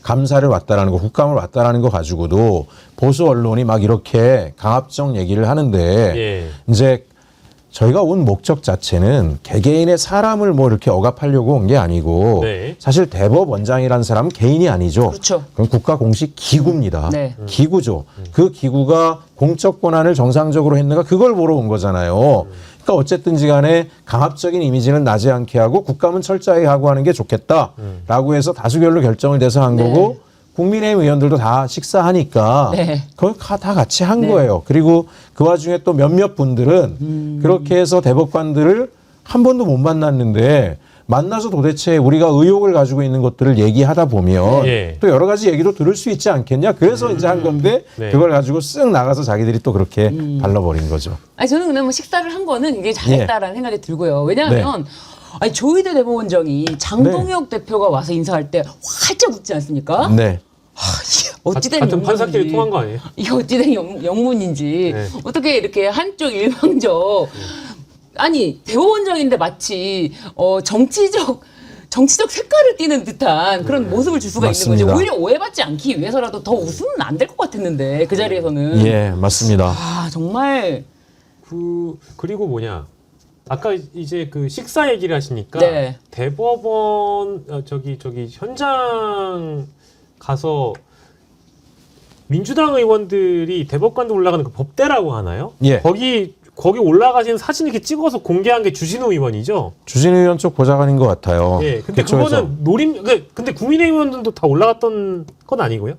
감사를 왔다라는 거, 국감을 왔다라는 거 가지고도 보수 언론이 막 이렇게 강압적 얘기를 하는데 예. 이제 저희가 온 목적 자체는 개개인의 사람을 뭐 이렇게 억압하려고 온 게 아니고 네. 사실 대법원장이라는 사람은 개인이 아니죠. 그렇죠. 그럼 국가 공식 기구입니다. 네. 기구죠. 그 기구가 공적 권한을 정상적으로 했는가 그걸 보러 온 거잖아요. 그러니까 어쨌든지 간에 강압적인 이미지는 나지 않게 하고 국감은 철저하게 하고 하는 게 좋겠다라고 해서 다수결로 결정을 내서 한 네. 거고 국민의힘 의원들도 다 식사하니까 네. 그걸 다 같이 한 거예요. 그리고 그 와중에 또 몇몇 분들은 그렇게 해서 대법관들을 한 번도 못 만났는데 만나서 도대체 우리가 의혹을 가지고 있는 것들을 얘기하다 보면 예. 또 여러 가지 얘기도 들을 수 있지 않겠냐. 그래서 이제 한 건데 네. 그걸 가지고 쓱 나가서 자기들이 또 그렇게 발라버린 거죠. 아니 저는 그냥 뭐 식사를 한 거는 굉장히 잘했다라는 생각이 들고요. 왜냐하면 네. 아니 조희대 대법원장이 장동혁 대표가 와서 인사할 때 활짝 웃지 않습니까? 네. 어찌된 같은 영문인지 판사끼리 통한 거 아니에요? 이게 어찌된 영문인지 네. 어떻게 이렇게 한쪽 일방적 아니 대법원장인데 마치 정치적 색깔을 띠는 듯한 그런 모습을 줄 수가 있는 맞습니다. 거죠. 오히려 오해받지 않기 위해서라도 더 웃으면 안 될 것 같았는데 그 자리에서는 예, 맞습니다. 아 정말 그리고 뭐냐. 아까 이제 그 식사 얘기를 하시니까 네. 대법원 저기 현장 가서 민주당 의원들이 대법관들 올라가는 그 법대라고 하나요? 예. 거기 올라가신 사진 이렇게 찍어서 공개한 게 주진우 의원이죠. 주진우 의원 쪽 보좌관인 것 같아요. 예. 근데 그쪽에서. 그거는 근데 국민의힘 의원들도 다 올라갔던 건 아니고요.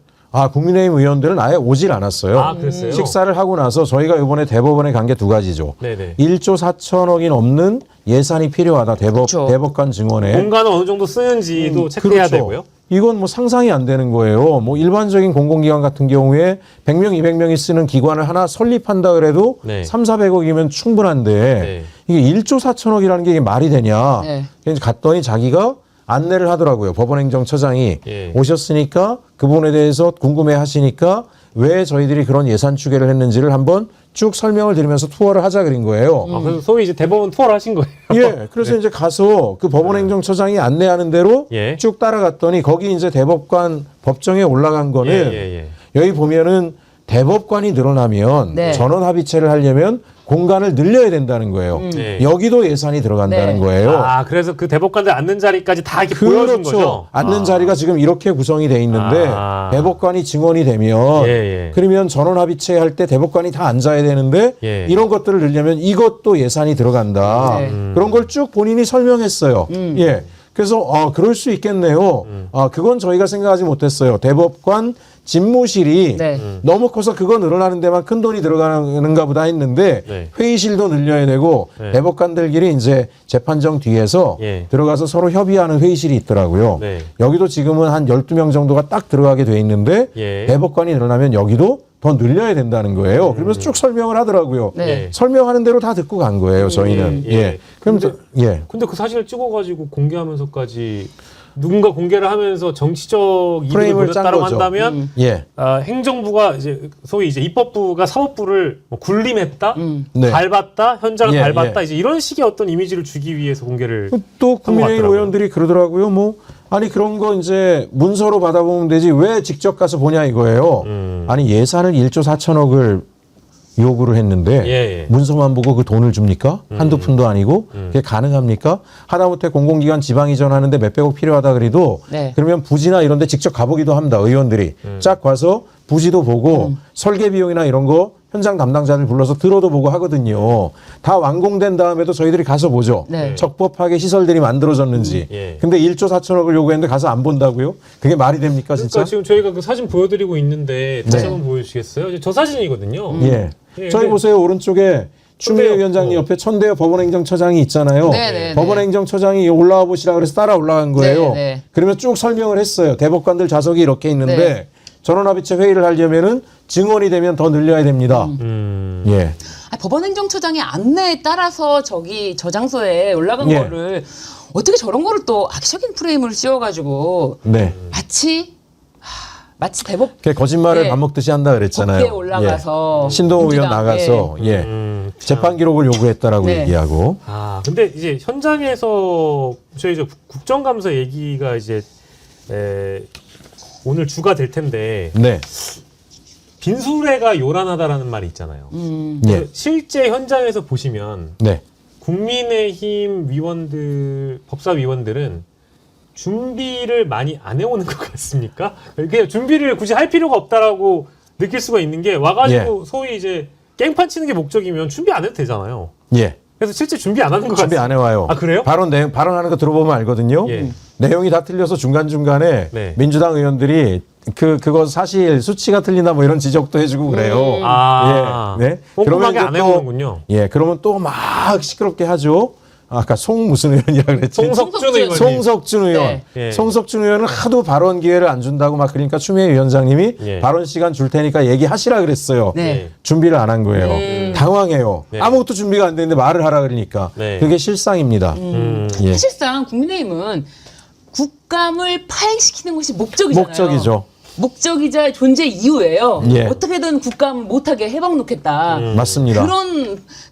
국민의힘 의원들은 아예 오질 않았어요. 아, 그랬어요? 식사를 하고 나서 저희가 이번에 대법원에 간 게 두 가지죠. 네네. 1조 4천억이 넘는 예산이 필요하다. 그렇죠. 대법관 증언에. 공간을 어느 정도 쓰는지도 체크해야 그렇죠. 되고요. 이건 뭐 상상이 안 되는 거예요. 뭐 일반적인 공공기관 같은 경우에 100명, 200명이 쓰는 기관을 하나 설립한다 그래도 네. 3,400억이면 충분한데 네. 이게 1조 4천억이라는 게 이게 말이 되냐. 네. 그래서 갔더니 자기가 안내를 하더라고요. 법원행정처장이 예. 오셨으니까 그 부분에 대해서 궁금해 하시니까 왜 저희들이 그런 예산 추계를 했는지를 한번 쭉 설명을 드리면서 투어를 하자 그린 거예요. 그래서 소위 이제 대법원 투어를 하신 거예요. 예, 그래서 이제 가서 그 법원행정처장이 안내하는 대로 예. 쭉 따라갔더니 거기 이제 대법관 법정에 올라간 거는 예. 여기 보면은 대법관이 늘어나면 네. 전원 합의체를 하려면 공간을 늘려야 된다는 거예요. 네. 여기도 예산이 들어간다는 네. 거예요. 아, 그래서 그 대법관들 앉는 자리까지 다 이렇게 보여준 거죠? 그렇죠. 앉는 자리가 지금 이렇게 구성이 돼 있는데 아. 대법관이 증언이 되면 예. 그러면 전원 합의체 할 때 대법관이 다 앉아야 되는데 예. 이런 것들을 넣으려면 이것도 예산이 들어간다. 네. 그런 걸 쭉 본인이 설명했어요. 예. 그래서 그럴 수 있겠네요. 그건 저희가 생각하지 못했어요. 대법관 집무실이 네. 너무 커서 그거 늘어나는 데만 큰 돈이 들어가는가 보다 했는데 네. 회의실도 늘려야 되고 네. 대법관들끼리 이제 재판정 뒤에서 예. 들어가서 서로 협의하는 회의실이 있더라고요. 네. 여기도 지금은 한 12명 정도가 딱 들어가게 돼 있는데 예. 대법관이 늘어나면 여기도 더 늘려야 된다는 거예요. 그러면서 쭉 설명을 하더라고요. 네. 예. 설명하는 대로 다 듣고 간 거예요, 저희는. 예. 예. 그럼 예. 근데 그 사진을 찍어가지고 공개하면서까지 누군가 공개를 하면서 정치적 이득을 프레임을 짠 보셨다고 거죠. 한다면 예. 행정부가 이제 소위 이제 입법부가 사법부를 뭐 굴림했다, 네. 밟았다, 현장을 예, 밟았다 예. 이제 이런 식의 어떤 이미지를 주기 위해서 공개를 또 것 국민의힘 같더라고요. 의원들이 그러더라고요. 뭐 아니 그런 거 이제 문서로 받아보면 되지 왜 직접 가서 보냐 이거예요. 아니 예산을 1조 4천억을 요구를 했는데 예. 문서만 보고 그 돈을 줍니까? 한두 푼도 아니고 그게 가능합니까? 하다못해 공공기관 지방 이전하는데 몇백억 필요하다 그래도 네. 그러면 부지나 이런 데 직접 가보기도 합니다. 의원들이 쫙 가서 부지도 보고 설계 비용이나 이런 거 현장 담당자들 불러서 들어도 보고 하거든요. 다 완공된 다음에도 저희들이 가서 보죠. 네. 적법하게 시설들이 만들어졌는지. 예. 근데 1조 4천억을 요구했는데 가서 안 본다고요? 그게 말이 됩니까 진짜? 그러니까 지금 저희가 그 사진 보여드리고 있는데 다시 네. 한번 보여주시겠어요? 저 사진이거든요. 예. 예, 저희 근데- 보세요. 오른쪽에 추미애 위원장님 옆에 천대엽 법원행정처장이 있잖아요. 네네네. 법원행정처장이 올라와 보시라 그래서 따라 올라간 거예요. 네네. 그러면 쭉 설명을 했어요. 대법관들 좌석이 이렇게 있는데 네. 전원합의체 회의를 하려면은 증언이 되면 더 늘려야 됩니다. 예. 법원행정처장의 안내에 따라서 저 장소에 올라간 예. 거를 어떻게 저런 거를 또 악의적인 프레임을 씌워가지고 네. 마치 대법 그게 거짓말을 예. 밥 먹듯이 한다 그랬잖아요. 법계에 올라가서 예. 신동호 의원 민주당, 나가서 예. 재판 기록을 요구했다라고 네. 얘기하고 근데 이제 현장에서 저희 이제 국정감사 얘기가 이제 오늘 주가 될 텐데 네. 빈수레가 요란하다라는 말이 있잖아요. 예. 실제 현장에서 보시면 네. 국민의힘 위원들, 법사위원들은 준비를 많이 안 해오는 것 같습니까? 그냥 준비를 굳이 할 필요가 없다라고 느낄 수가 있는 게 와가지고 소위 이제 깽판 치는 게 목적이면 준비 안 해도 되잖아요. 예. 그래서 실제 준비 안 하는 것 준비 같습니다. 안 해와요. 아, 그래요? 발언하는 거 들어보면 알거든요. 예. 내용이 다 틀려서 중간중간에 네. 민주당 의원들이 그거 사실 수치가 틀린다 뭐 이런 지적도 해주고 그래요. 예. 네. 꼼꼼하게 안 또 해오는군요. 예. 그러면 또 막 시끄럽게 하죠. 아까 무슨 의원이라 그랬지? 송석준 의원님. 송석준 의원. 네. 예. 송석준 의원은 하도 발언 기회를 안 준다고 막 그러니까 추미애 위원장님이 예. 발언 시간 줄 테니까 얘기하시라 그랬어요. 네. 준비를 안 한 거예요. 당황해요. 네. 아무것도 준비가 안 됐는데 말을 하라 그러니까. 네. 그게 실상입니다. 예. 사실상 국민의힘은 국감을 파행시키는 것이 목적이잖아요. 목적이죠. 목적이자 존재 이유예요. 예. 어떻게든 국감 못하게 해방 놓겠다. 맞습니다.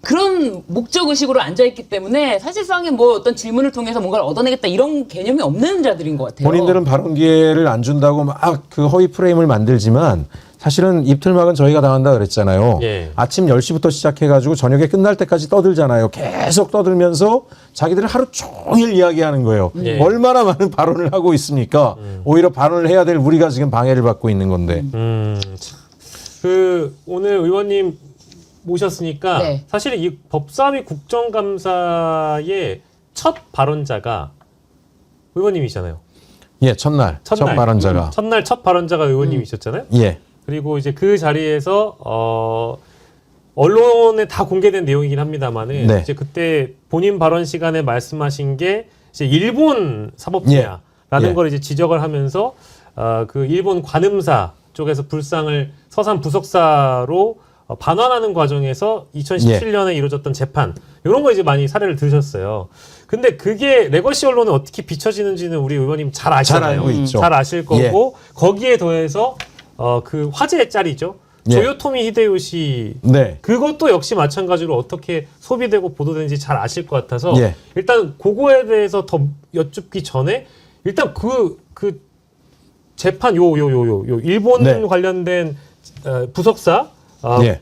그런 목적 의식으로 앉아 있기 때문에 사실상의 뭐 어떤 질문을 통해서 뭔가를 얻어내겠다 이런 개념이 없는 자들인 것 같아요. 본인들은 발언 기회를 안 준다고 막 그 허위 프레임을 만들지만 사실은 입틀막은 저희가 당한다 그랬잖아요. 예. 아침 10시부터 시작해가지고 저녁에 끝날 때까지 떠들잖아요. 계속 떠들면서 자기들은 하루 종일 이야기하는 거예요. 예. 얼마나 많은 발언을 하고 있습니까? 오히려 발언을 해야 될 우리가 지금 방해를 받고 있는 건데. 오늘 의원님 모셨으니까 네. 사실 이 법사위 국정감사의 첫 발언자가 의원님이잖아요. 예, 첫날 첫 발언자가. 첫날 첫 발언자가 의원님이셨잖아요. 예. 그리고 이제 그 자리에서 언론에 다 공개된 내용이긴 합니다만은 네. 이제 그때 본인 발언 시간에 말씀하신 게 이제 일본 사법부야라는 예. 걸 이제 지적을 하면서 그 일본 관음사 쪽에서 불상을 서산 부속사로 반환하는 과정에서 2017년에 이루어졌던 재판 이런 거 이제 많이 사례를 들으셨어요. 근데 그게 레거시 언론에 어떻게 비춰지는지는 우리 의원님 잘 아시잖아요. 잘 알고 있죠. 잘 아실 거고 거기에 더해서 그 화제의 짤이죠. 예. 조요토미 히데요시 네. 그것도 역시 마찬가지로 어떻게 소비되고 보도되는지 잘 아실 것 같아서 예. 일단 그거에 대해서 더 여쭙기 전에 일단 그 재판 요 일본 네. 관련된 부석사 예.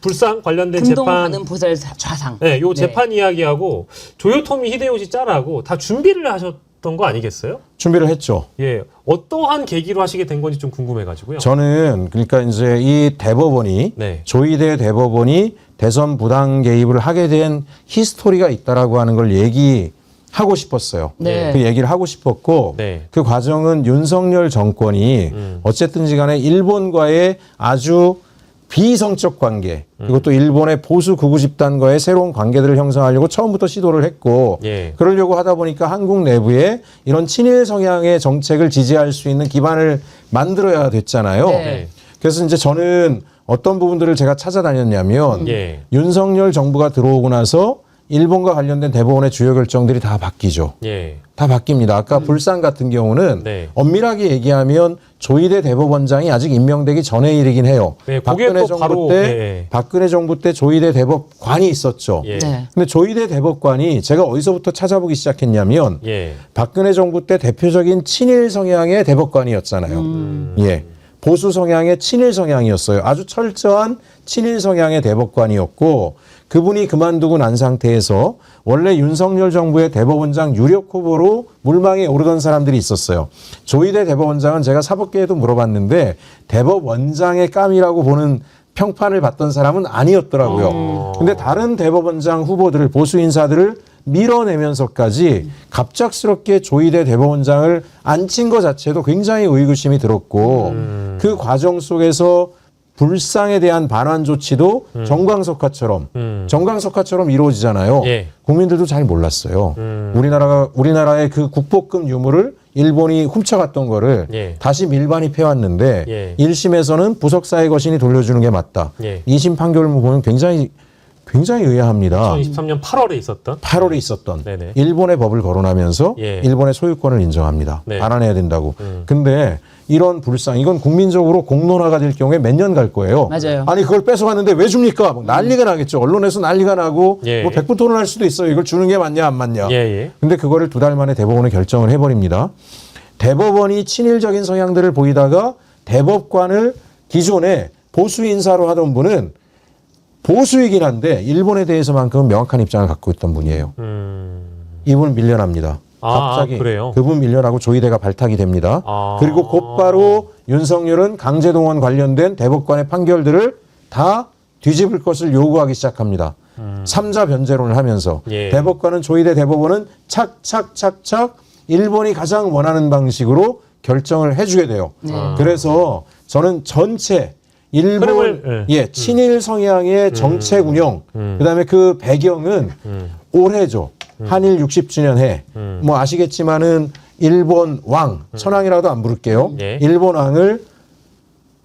불상 관련된 금동 재판 가는 보살 좌상. 네, 요 재판 이야기하고 조요토미 히데요시 짤하고 다 준비를 하셨던 거 아니겠어요? 준비를 했죠. 예, 어떠한 계기로 하시게 된 건지 좀 궁금해가지고요. 저는 그러니까 이제 이 대법원이 네. 조희대 대법원이 대선 부당 개입을 하게 된 히스토리가 있다라고 하는 걸 얘기하고 싶었어요. 네. 그 얘기를 하고 싶었고 네. 그 과정은 윤석열 정권이 어쨌든지 간에 일본과의 아주 비성적 관계 그리고 또 일본의 보수 극우 집단과의 새로운 관계들을 형성하려고 처음부터 시도를 했고 예. 그러려고 하다 보니까 한국 내부에 이런 친일 성향의 정책을 지지할 수 있는 기반을 만들어야 됐잖아요. 네. 그래서 이제 저는 어떤 부분들을 제가 찾아다녔냐면 예. 윤석열 정부가 들어오고 나서 일본과 관련된 대법원의 주요 결정들이 다 바뀌죠. 예. 다 바뀝니다. 아까 불상 같은 경우는 네. 엄밀하게 얘기하면 조희대 대법원장이 아직 임명되기 전의 일이긴 해요. 네, 그게 박근혜 또 정부 바로, 때 네. 박근혜 정부 때 조희대 대법관이 있었죠. 예. 네. 근데 조희대 대법관이 제가 어디서부터 찾아보기 시작했냐면 예. 박근혜 정부 때 대표적인 친일 성향의 대법관이었잖아요. 예. 보수 성향의 친일 성향이었어요. 아주 철저한 친일 성향의 대법관이었고 그분이 그만두고 난 상태에서 원래 윤석열 정부의 대법원장 유력 후보로 물망에 오르던 사람들이 있었어요. 조희대 대법원장은 제가 사법계에도 물어봤는데 대법원장의 깜이라고 보는 평판을 받던 사람은 아니었더라고요. 근데 다른 대법원장 후보들을 보수 인사들을 밀어내면서까지 갑작스럽게 조희대 대법원장을 앉힌 것 자체도 굉장히 의구심이 들었고 그 과정 속에서 불상에 대한 반환 조치도 정광석화처럼 이루어지잖아요. 예. 국민들도 잘 몰랐어요. 우리나라의 그 국보급 유물을 일본이 훔쳐갔던 거를 예. 다시 밀반입해왔는데 예. 1심에서는 부석사의 거신이 돌려주는 게 맞다. 예. 2심 판결을 보면 굉장히 의아합니다. 2023년 8월에 있었던 8월에 있었던 네네. 일본의 법을 거론하면서 예. 일본의 소유권을 인정합니다. 네. 반환해야 된다고. 근데 이런 불상, 이건 국민적으로 공론화가 될 경우에 몇 년 갈 거예요. 맞아요. 아니 그걸 뺏어갔는데 왜 줍니까? 막 난리가 나겠죠. 언론에서 난리가 나고 예. 뭐 100분 토론할 수도 있어요. 이걸 주는 게 맞냐 안 맞냐. 예. 근데 그거를 2달 만에 대법원에 결정을 해버립니다. 대법원이 친일적인 성향들을 보이다가 대법관을 기존에 보수 인사로 하던 분은 보수이긴 한데 일본에 대해서만큼은 명확한 입장을 갖고 있던 분이에요. 이분 밀려납니다. 갑자기 그래요? 그분 밀려나고 조이대가 발탁이 됩니다. 아. 그리고 곧바로 윤석열은 강제동원 관련된 대법관의 판결들을 다 뒤집을 것을 요구하기 시작합니다. 3자 변제론을 하면서 예. 대법관은 조이대 대법원은 착착착착 일본이 가장 원하는 방식으로 결정을 해주게 돼요. 그래서 저는 전체 일본 흐름을, 친일 성향의 정책 운영 그다음에 그 배경은 올해죠. 한일 60주년 해. 뭐 아시겠지만은 일본 왕 천황이라도 안 부를게요. 예. 일본 왕을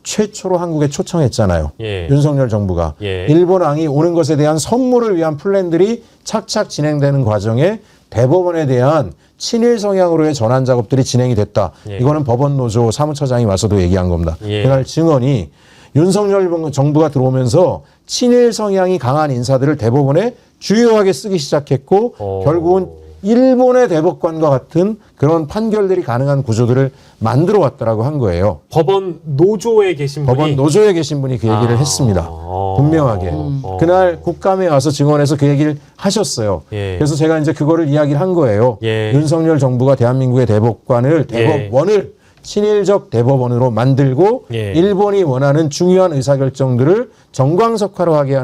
최초로 한국에 초청했잖아요. 예. 윤석열 정부가. 예. 일본 왕이 오는 것에 대한 선물을 위한 플랜들이 착착 진행되는 과정에 대법원에 대한 친일 성향으로의 전환 작업들이 진행이 됐다. 예. 이거는 법원 노조 사무처장이 와서도 얘기한 겁니다. 예. 그날 증언이 윤석열 정부가 들어오면서 친일 성향이 강한 인사들을 대법원에 주요하게 쓰기 시작했고 결국은 일본의 대법관과 같은 그런 판결들이 가능한 구조들을 만들어 왔다라고 한 거예요. 법원 노조에 계신 분이 법원 노조에 계신 분이 그 얘기를 했습니다. 분명하게. 그날 국감에 와서 증언해서 그 얘기를 하셨어요. 예. 그래서 제가 이제 그거를 이야기를 한 거예요. 예. 윤석열 정부가 대한민국의 대법원을 친일적 대법원으로 만들고 예. 일본이 원하는 중요한 의사결정들을 정광석화로 하게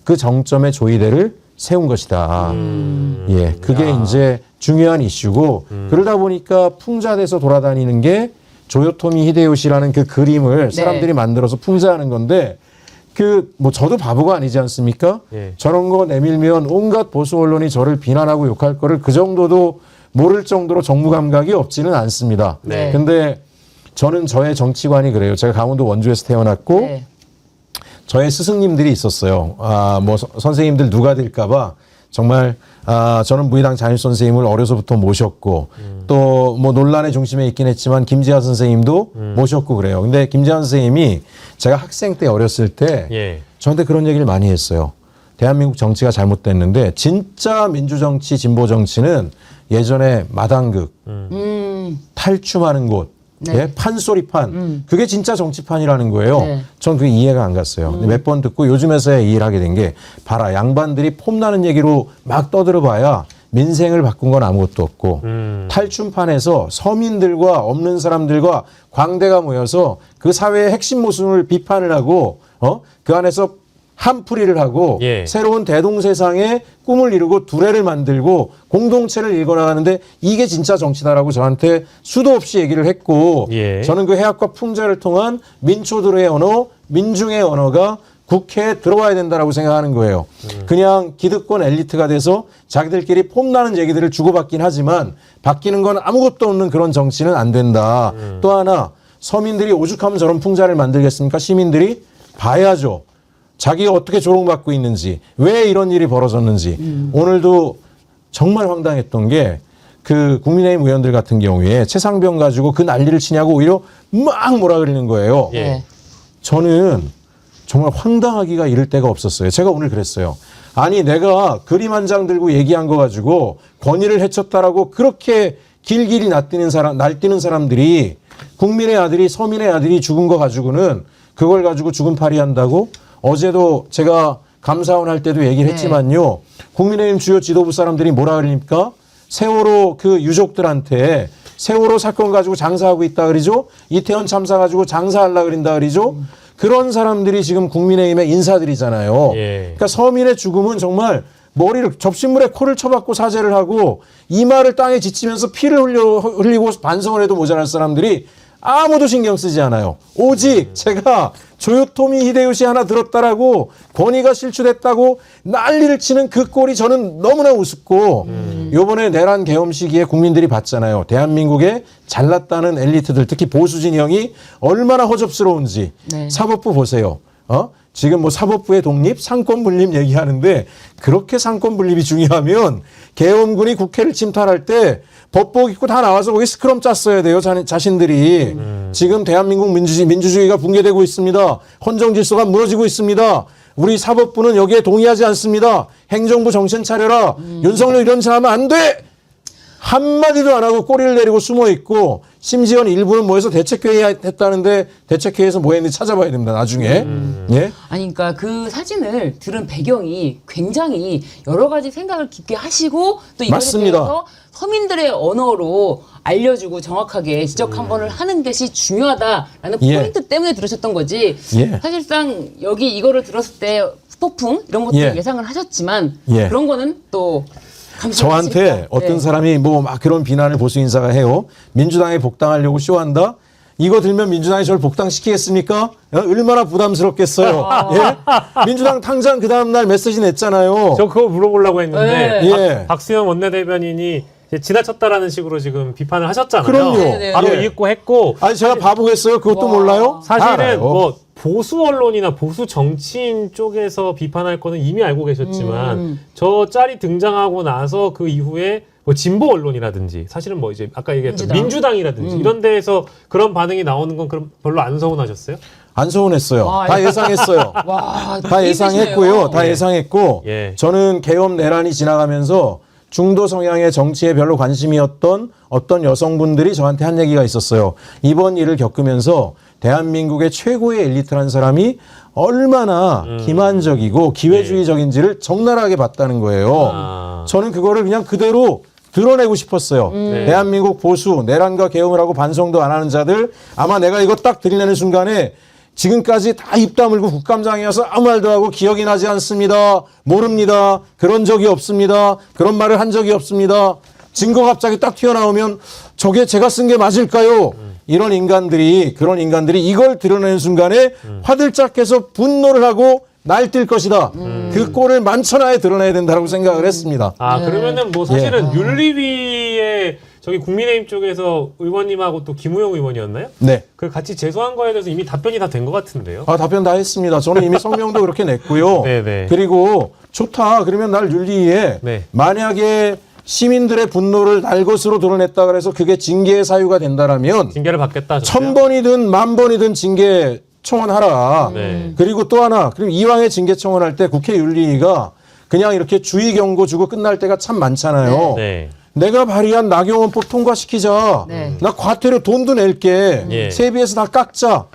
그 정점에 조이대를 세운 것이다. 예, 그게 이제 중요한 이슈고 그러다 보니까 풍자돼서 돌아다니는 게 조요토미 히데요시라는 그 그림을 사람들이 만들어서 풍자하는 건데 뭐 저도 바보가 아니지 않습니까? 예. 저런 거 내밀면 온갖 보수 언론이 저를 비난하고 욕할 거를 그 정도도 모를 정도로 정무 감각이 없지는 않습니다. 네. 근데 저는 저의 정치관이 그래요. 제가 강원도 원주에서 태어났고 네. 저의 스승님들이 있었어요. 뭐 선생님들 누가 될까봐 정말 저는 무의당 장일 선생님을 어려서부터 모셨고 또 뭐 논란의 중심에 있긴 했지만 김지하 선생님도 모셨고 그래요. 근데 김지하 선생님이 제가 학생 때 어렸을 때 예. 저한테 그런 얘기를 많이 했어요. 대한민국 정치가 잘못됐는데 진짜 민주정치, 진보정치는 예전에 마당극, 탈춤하는 곳, 네. 예? 판소리판, 그게 진짜 정치판이라는 거예요. 네. 전 그게 이해가 안 갔어요. 몇 번 듣고 요즘에서야 이해를 하게 된 게 봐라 양반들이 폼나는 얘기로 막 떠들어봐야 민생을 바꾼 건 아무것도 없고 탈춤판에서 서민들과 없는 사람들과 광대가 모여서 그 사회의 핵심 모순을 비판을 하고 그 안에서 한풀이를 하고 예. 새로운 대동세상의 꿈을 이루고 두레를 만들고 공동체를 이끌어나가는데 이게 진짜 정치다라고 저한테 수도 없이 얘기를 했고 예. 저는 그 해학과 풍자를 통한 민초들의 언어, 민중의 언어가 국회에 들어와야 된다라고 생각하는 거예요. 그냥 기득권 엘리트가 돼서 자기들끼리 폼나는 얘기들을 주고받긴 하지만 바뀌는 건 아무것도 없는 그런 정치는 안 된다. 또 하나 서민들이 오죽하면 저런 풍자를 만들겠습니까? 시민들이 봐야죠. 자기가 어떻게 조롱받고 있는지, 왜 이런 일이 벌어졌는지. 오늘도 정말 황당했던 게 그 국민의힘 의원들 같은 경우에 최상병 가지고 그 난리를 치냐고 오히려 막 뭐라 그러는 거예요. 예. 저는 정말 황당하기가 이를 데가 없었어요. 제가 오늘 그랬어요. 아니 내가 그림 한 장 들고 얘기한 거 가지고 권위를 해쳤다라고 그렇게 길길이 날뛰는 사람들이 국민의 아들이 서민의 아들이 죽은 거 가지고는 그걸 가지고 죽은 팔이 한다고? 어제도 제가 감사원 할 때도 얘기를 했지만요. 국민의힘 주요 지도부 사람들이 뭐라 그러니까 세월호 그 유족들한테 세월호 사건 가지고 장사하고 있다 그러죠. 이태원 참사 가지고 장사하려고 그런다 그러죠. 그런 사람들이 지금 국민의힘의 인사들이잖아요. 예. 그러니까 서민의 죽음은 정말 머리를 접신물에 코를 쳐박고 사죄를 하고 이마를 땅에 지치면서 피를 흘리고 반성을 해도 모자랄 사람들이 아무도 신경 쓰지 않아요. 오직 제가 조요토미 히데요시 하나 들었다라고 권위가 실추됐다고 난리를 치는 그 꼴이 저는 너무나 우습고 요번에 내란 계엄 시기에 국민들이 봤잖아요. 대한민국의 잘났다는 엘리트들 특히 보수 진영이 얼마나 허접스러운지. 네. 사법부 보세요. 지금 뭐 사법부의 독립, 상권 분립 얘기하는데 그렇게 상권 분립이 중요하면 계엄군이 국회를 침탈할 때 법복 입고 다 나와서 거기 스크럼 짰어야 돼요. 자신들이. 지금 대한민국 민주주의가 붕괴되고 있습니다. 헌정 질서가 무너지고 있습니다. 우리 사법부는 여기에 동의하지 않습니다. 행정부 정신 차려라. 윤석열 이런 짓 하면 안 돼. 한마디도 안 하고 꼬리를 내리고 숨어 있고 심지어는 일부는 모여서 대책회의 했다는데 대책회의에서 뭐 했는지 찾아봐야 됩니다. 나중에. 예? 아니 그러니까 그 사진을 들은 배경이 굉장히 여러 가지 생각을 깊게 하시고 또 이것에 맞습니다. 대해서 서민들의 언어로 알려주고 정확하게 지적 한 번을 하는 것이 중요하다라는 예. 포인트 때문에 들으셨던 거지. 예. 사실상 여기 이거를 들었을 때 후폭풍 이런 것도 예. 예상을 하셨지만 예. 그런 거는 또 저한테 어떤 사람이 뭐 막 그런 비난을 보수 인사가 해요. 민주당에 복당하려고 쇼한다. 이거 들면 민주당이 저를 복당시키겠습니까? 얼마나 부담스럽겠어요. 예? 민주당 당장 그 다음날 메시지 냈잖아요. 저 그거 물어보려고 했는데 네. 예. 박수영 원내대변인이 이제 지나쳤다라는 식으로 지금 비판을 하셨잖아요. 그럼요. 네네. 바로 예. 읽고 했고 아니 제가 바보겠어요? 그것도 몰라요? 다 사실은 알아요. 뭐 보수 언론이나 보수 정치인 쪽에서 비판할 거는 이미 알고 계셨지만 저 짤이 등장하고 나서 그 이후에 뭐 진보 언론이라든지 사실은 뭐 이제 아까 얘기했던 민주당이라든지 이런 데에서 그런 반응이 나오는 건 그럼 별로 안 서운하셨어요? 안 서운했어요. 아, 다 예상했어요. 와, 다 예상했고요. 다 예상했고 예. 저는 계엄 내란이 지나가면서 중도 성향의 정치에 별로 관심이었던 어떤 여성분들이 저한테 한 얘기가 있었어요. 이번 일을 겪으면서 대한민국의 최고의 엘리트라는 사람이 얼마나 기만적이고 기회주의적인지를 적나라하게 봤다는 거예요. 아. 저는 그거를 그냥 그대로 드러내고 싶었어요. 대한민국 보수, 내란과 계엄을 하고 반성도 안 하는 자들 아마 내가 이거 딱 들이내는 순간에 지금까지 다 입 다물고 국감장이어서 아무 말도 하고 기억이 나지 않습니다. 모릅니다. 그런 적이 없습니다. 그런 말을 한 적이 없습니다. 증거 갑자기 딱 튀어나오면 저게 제가 쓴 게 맞을까요? 이런 인간들이 그런 인간들이 이걸 드러내는 순간에 화들짝해서 분노를 하고 날뛸 것이다. 그 꼴을 만천하에 드러내야 된다고 생각을 했습니다. 아 그러면은 뭐 사실은 윤리위에 저기 국민의힘 쪽에서 의원님하고 또 김우영 의원이었나요? 네. 그 같이 제소한 거에 대해서 이미 답변이 다 된 것 같은데요. 아, 답변 다 했습니다. 저는 이미 성명도 그렇게 냈고요. 네네. 그리고 좋다. 그러면 날 윤리위에 네. 만약에 시민들의 분노를 날 것으로 드러냈다 그래서 그게 징계의 사유가 된다라면 징계를 받겠다. 하셨어요? 1000번이든 10,000번이든 징계 청원하라. 네. 그리고 또 하나, 그럼 이왕에 징계 청원할 때 국회 윤리위가 그냥 이렇게 주의 경고 주고 끝날 때가 참 많잖아요. 네. 내가 발의한 낙용원법 통과시키자. 네. 나 과태료 돈도 낼게. 예. 세비에서 다 깎자.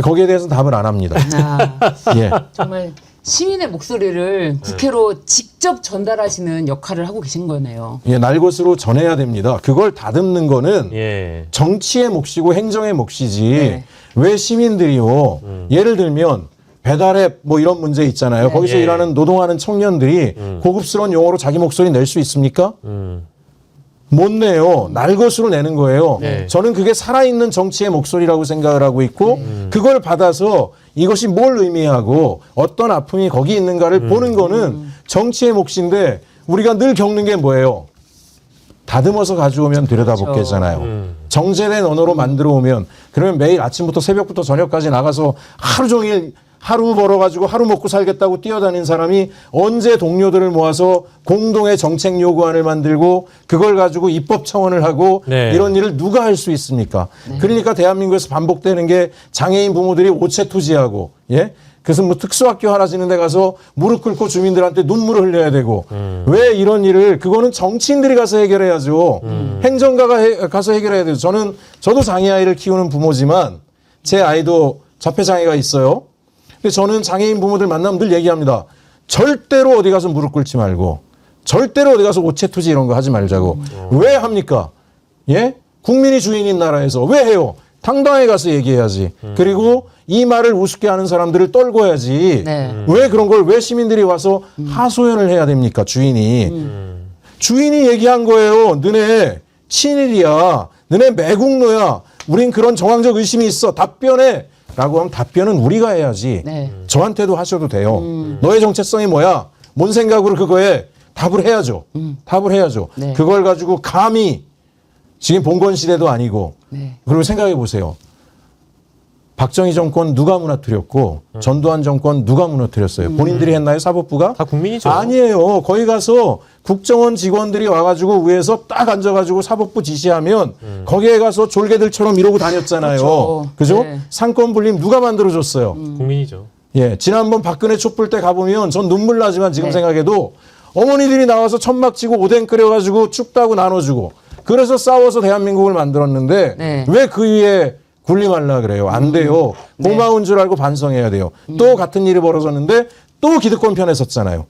거기에 대해서 답을 안 합니다. 아, 예. 정말 시민의 목소리를 국회로 직접 전달하시는 역할을 하고 계신 거네요. 예, 날 것으로 전해야 됩니다. 그걸 다듬는 거는 예. 정치의 몫이고 행정의 몫이지. 네. 왜 시민들이요. 예를 들면 배달앱 뭐 이런 문제 있잖아요. 네. 거기서 예. 일하는 노동하는 청년들이 고급스러운 용어로 자기 목소리 낼 수 있습니까? 못 내요. 날 것으로 내는 거예요. 네. 저는 그게 살아있는 정치의 목소리라고 생각을 하고 있고 그걸 받아서 이것이 뭘 의미하고 어떤 아픔이 거기 있는가를 보는 거는 정치의 몫인데 우리가 늘 겪는 게 뭐예요? 다듬어서 가져오면 들여다보겠잖아요. 정제된 언어로 만들어 오면 그러면 매일 아침부터 새벽부터 저녁까지 나가서 하루 종일 하루 벌어가지고 하루 먹고 살겠다고 뛰어다닌 사람이 언제 동료들을 모아서 공동의 정책 요구안을 만들고 그걸 가지고 입법 청원을 하고 네. 이런 일을 누가 할 수 있습니까? 그러니까 대한민국에서 반복되는 게 장애인 부모들이 오체 투지하고 예? 그래서 뭐 특수학교 하나 짓는 데 가서 무릎 꿇고 주민들한테 눈물을 흘려야 되고 왜 이런 일을 그거는 정치인들이 가서 해결해야죠. 행정가가 가서 해결해야 돼요. 저도 장애아이를 키우는 부모지만 제 아이도 자폐장애가 있어요. 근데 저는 장애인 부모들 만나면 늘 얘기합니다. 절대로 어디 가서 무릎 꿇지 말고 절대로 어디 가서 오체투지 이런 거 하지 말자고. 왜 합니까? 예? 국민이 주인인 나라에서 왜 해요? 당당하게 가서 얘기해야지. 그리고 이 말을 우습게 하는 사람들을 떨궈야지. 네. 왜 그런 걸 왜 시민들이 와서 하소연을 해야 됩니까? 주인이. 주인이 얘기한 거예요. 너네 친일이야. 너네 매국노야. 우린 그런 정황적 의심이 있어. 답변해. 라고 하면 답변은 우리가 해야지. 네. 저한테도 하셔도 돼요. 너의 정체성이 뭐야? 뭔 생각으로 그거에 답을 해야죠. 답을 해야죠. 네. 그걸 가지고 감히 지금 봉건 시대도 아니고 네. 그리고 생각해 보세요. 박정희 정권 누가 무너뜨렸고 전두환 정권 누가 무너뜨렸어요? 본인들이 했나요? 사법부가? 다 국민이죠. 아니에요. 거기 가서 국정원 직원들이 와가지고 위에서 딱 앉아가지고 사법부 지시하면 거기에 가서 졸개들처럼 이러고 다녔잖아요. 그렇죠. 그죠? 네. 상권 분림 누가 만들어줬어요? 국민이죠. 예, 지난번 박근혜 촛불 때 가보면 전 눈물 나지만 지금 네. 생각해도 어머니들이 나와서 천막 치고 오뎅 끓여가지고 축다고 나눠주고 그래서 싸워서 대한민국을 만들었는데 네. 왜 그 위에 군림하려 그래요? 안 돼요. 고마운 줄 알고 반성해야 돼요. 또 같은 일이 벌어졌는데 또 기득권 편에 섰잖아요.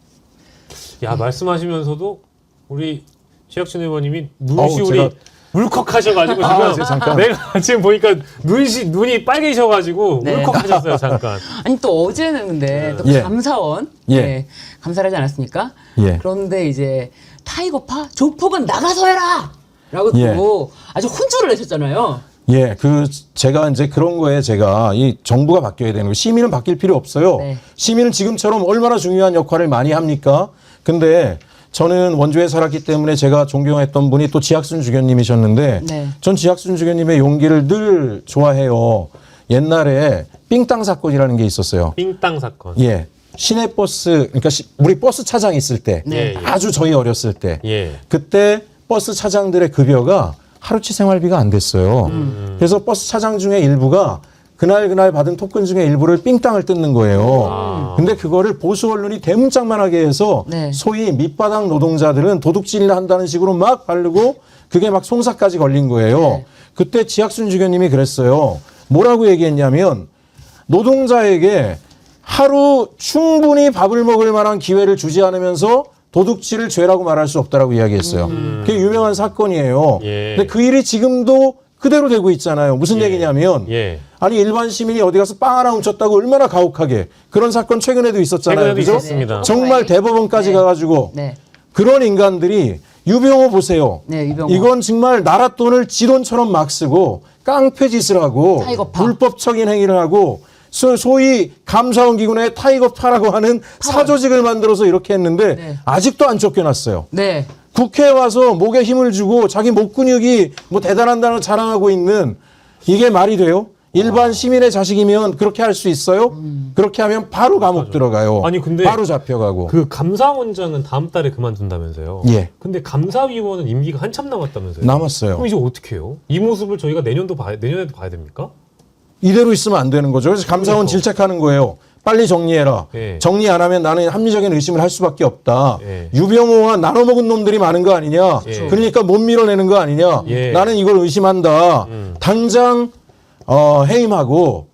야, 말씀하시면서도 우리 최혁신 의원님이 어우, 눈시울이 제가- 울컥하셔가지고 지금 제가 잠깐. 내가 지금 보니까 눈이 빨개셔가지고 네. 울컥하셨어요 잠깐. 아니 또 어제는 근데 또 예. 감사원 예. 네, 감사를 하지 않았습니까? 예. 그런데 이제 타이거파 조폭은 나가서 해라! 라고 예. 또 아주 혼쭐을 내셨잖아요. 예, 제가 이제 그런 거에 제가 이 정부가 바뀌어야 되는 거. 시민은 바뀔 필요 없어요. 네. 시민은 지금처럼 얼마나 중요한 역할을 많이 합니까? 근데 저는 원주에 살았기 때문에 제가 존경했던 분이 또 지학순 주교님이셨는데 네. 전 지학순 주교님의 용기를 늘 좋아해요. 옛날에 삥땅 사건이라는 게 있었어요. 삥땅 사건. 예. 시내버스, 그러니까 우리 버스 차장 있을 때, 네. 아주 저희 어렸을 때, 예. 그때 버스 차장들의 급여가 하루치 생활비가 안 됐어요. 그래서 버스 차장 중에 일부가 그날 받은 토큰 중에 일부를 삥땅을 뜯는 거예요. 근데 그거를 보수 언론이 대문짝만하게 해서 네. 소위 밑바닥 노동자들은 도둑질을 한다는 식으로 막 바르고 그게 막 송사까지 걸린 거예요. 네. 그때 지학순 주교님이 그랬어요. 뭐라고 얘기했냐면 노동자에게 하루 충분히 밥을 먹을 만한 기회를 주지 않으면서 도둑질을 죄라고 말할 수 없다라고 이야기했어요. 그게 유명한 사건이에요. 예. 근데 그 일이 지금도 그대로 되고 있잖아요. 무슨 예. 얘기냐면 예. 아니 일반 시민이 어디 가서 빵 하나 훔쳤다고 얼마나 가혹하게 그런 사건 최근에도 있었잖아요. 최근에도 그죠? 있었습니다. 정말 대법원까지 네. 가가지고 네. 그런 인간들이 유병호 보세요. 네, 유병호. 이건 정말 나라 돈을 지 돈처럼 막 쓰고 깡패짓을 하고 타이거파. 불법적인 행위를 하고 소위 감사원 기관의 타이거파라고 하는 사조직을 만들어서 이렇게 했는데 네. 아직도 안 쫓겨났어요. 네. 국회에 와서 목에 힘을 주고 자기 목 근육이 뭐 대단한다는 걸 자랑하고 있는 이게 말이 돼요? 일반 시민의 자식이면 그렇게 할 수 있어요? 그렇게 하면 바로 감옥 들어가요. 아니, 근데 바로 잡혀가고. 그 감사원장은 다음 달에 그만둔다면서요. 예. 근데 감사위원은 임기가 한참 남았다면서요. 남았어요. 그럼 이제 어떻게 해요? 이 모습을 저희가 내년에도 봐야 됩니까? 이대로 있으면 안 되는 거죠. 그래서 감사원 질책하는 거예요. 빨리 정리해라. 예. 정리 안 하면 나는 합리적인 의심을 할 수밖에 없다. 예. 유병호와 나눠먹은 놈들이 많은 거 아니냐. 예. 그러니까 못 밀어내는 거 아니냐. 예. 나는 이걸 의심한다. 당장 해임하고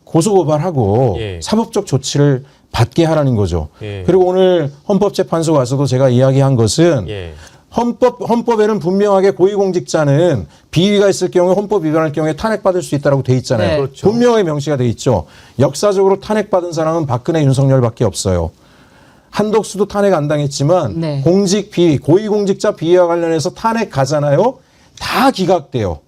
고소고발하고 예. 사법적 조치를 받게 하라는 거죠. 예. 그리고 오늘 헌법재판소 가서도 제가 이야기한 것은 예. 헌법에는 분명하게 고위공직자는 비위가 있을 경우에 헌법 위반할 경우에 탄핵받을 수 있다고 돼 있잖아요. 네. 그렇죠. 분명하게 명시가 돼 있죠. 역사적으로 탄핵받은 사람은 박근혜, 윤석열밖에 없어요. 한덕수도 탄핵 안 당했지만 네. 공직 비위, 고위공직자 비위와 관련해서 탄핵 가잖아요. 다 기각돼요.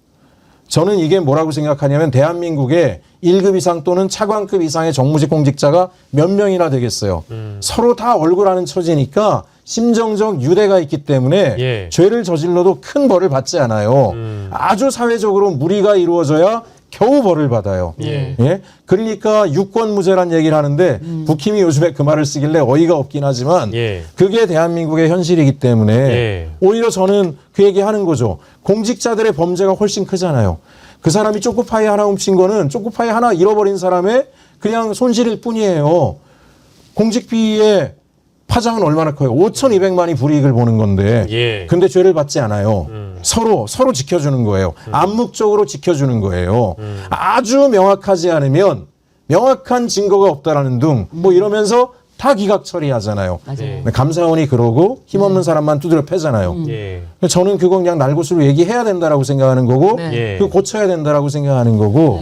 저는 이게 뭐라고 생각하냐면 대한민국에 1급 이상 또는 차관급 이상의 정무직 공직자가 몇 명이나 되겠어요. 서로 다 얼굴 아는 처지니까 심정적 유대가 있기 때문에 예. 죄를 저질러도 큰 벌을 받지 않아요. 아주 사회적으로 무리가 이루어져야 겨우 벌을 받아요. 예. 그러니까 유권무죄란 얘기를 하는데 국힘이 요즘에 그 말을 쓰길래 어이가 없긴 하지만 예. 그게 대한민국의 현실이기 때문에 예. 오히려 저는 그 얘기 하는 거죠. 공직자들의 범죄가 훨씬 크잖아요. 그 사람이 초코파이 하나 훔친 거는 초코파이 하나 잃어버린 사람의 그냥 손실일 뿐이에요. 공직비의 파장은 얼마나 커요? 5,200만이 불이익을 보는 건데 예. 근데 죄를 받지 않아요. 서로 지켜주는 거예요. 암묵적으로 지켜주는 거예요. 아주 명확하지 않으면 명확한 증거가 없다라는 등 뭐 이러면서 다 기각 처리하잖아요. 맞아요. 예. 근데 감사원이 그러고 힘없는 사람만 두드려 패잖아요. 예. 저는 그건 그냥 날것으로 얘기해야 된다라고 생각하는 거고 네. 예. 그 고쳐야 된다라고 생각하는 거고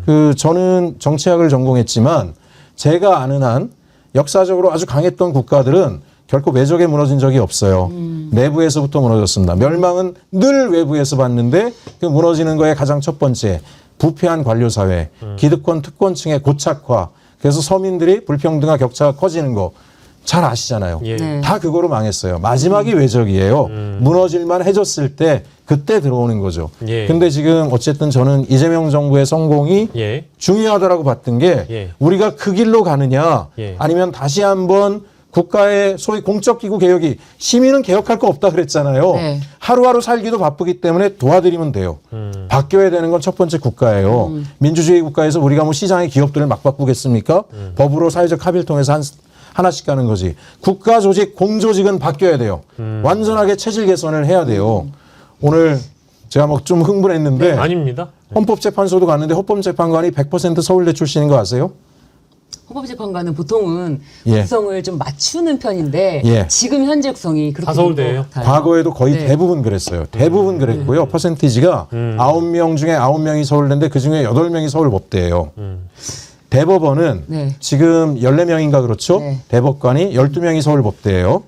그 저는 정치학을 전공했지만 제가 아는 한 역사적으로 아주 강했던 국가들은 결코 외적에 무너진 적이 없어요. 내부에서부터 무너졌습니다. 멸망은 늘 외부에서 봤는데 그 무너지는 거에 가장 첫 번째 부패한 관료사회, 기득권 특권층의 고착화, 그래서 서민들이 불평등과 격차가 커지는 거 잘 아시잖아요. 예. 네. 다 그거로 망했어요. 마지막이 외적이에요. 무너질만 해졌을 때 그때 들어오는 거죠. 예. 근데 지금 어쨌든 저는 이재명 정부의 성공이 예. 중요하다라고 봤던 게 예. 우리가 그 길로 가느냐 예. 아니면 다시 한번 국가의 소위 공적기구 개혁이 시민은 개혁할 거 없다 그랬잖아요. 네. 하루하루 살기도 바쁘기 때문에 도와드리면 돼요. 바뀌어야 되는 건 첫 번째 국가예요. 민주주의 국가에서 우리가 뭐 시장의 기업들을 막 바꾸겠습니까? 법으로 사회적 합의를 통해서 하나씩 가는 거지. 국가 조직, 공조직은 바뀌어야 돼요. 완전하게 체질 개선을 해야 돼요. 오늘 제가 막 좀 흥분했는데 아닙니다. 헌법재판소도 갔는데 헌법재판관이 100% 서울대 출신인 거 아세요? 헌법재판관은 보통은 예. 구성을 좀 맞추는 편인데 예. 지금 현재 구성이 그렇게 다 서울대예요? 과거에도 거의 네. 대부분 그랬어요. 대부분 그랬고요. 퍼센티지가 9명 중에 9명이 서울대인데 그중에 8명이 서울법대예요. 대법원은 네. 지금 14명인가 그렇죠? 네. 대법관이 12명이 서울법대예요.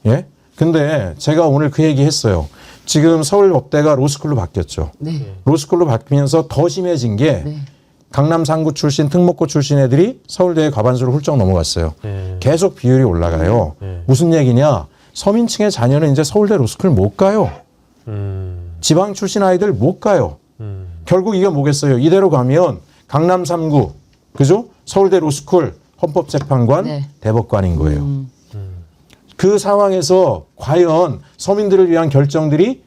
예? 근데 제가 오늘 그 얘기 했어요. 지금 서울법대가 로스쿨로 바뀌었죠. 네. 로스쿨로 바뀌면서 더 심해진 게 네. 강남 상구 출신, 특목고 출신 애들이 서울대에 과반수로 훌쩍 넘어갔어요. 계속 비율이 올라가요. 무슨 얘기냐? 서민층의 자녀는 이제 서울대 로스쿨 못 가요. 지방 출신 아이들 못 가요. 결국 이게 뭐겠어요? 이대로 가면 강남 3구, 그죠? 서울대 로스쿨, 헌법재판관, 네. 대법관인 거예요. 그 상황에서 과연 서민들을 위한 결정들이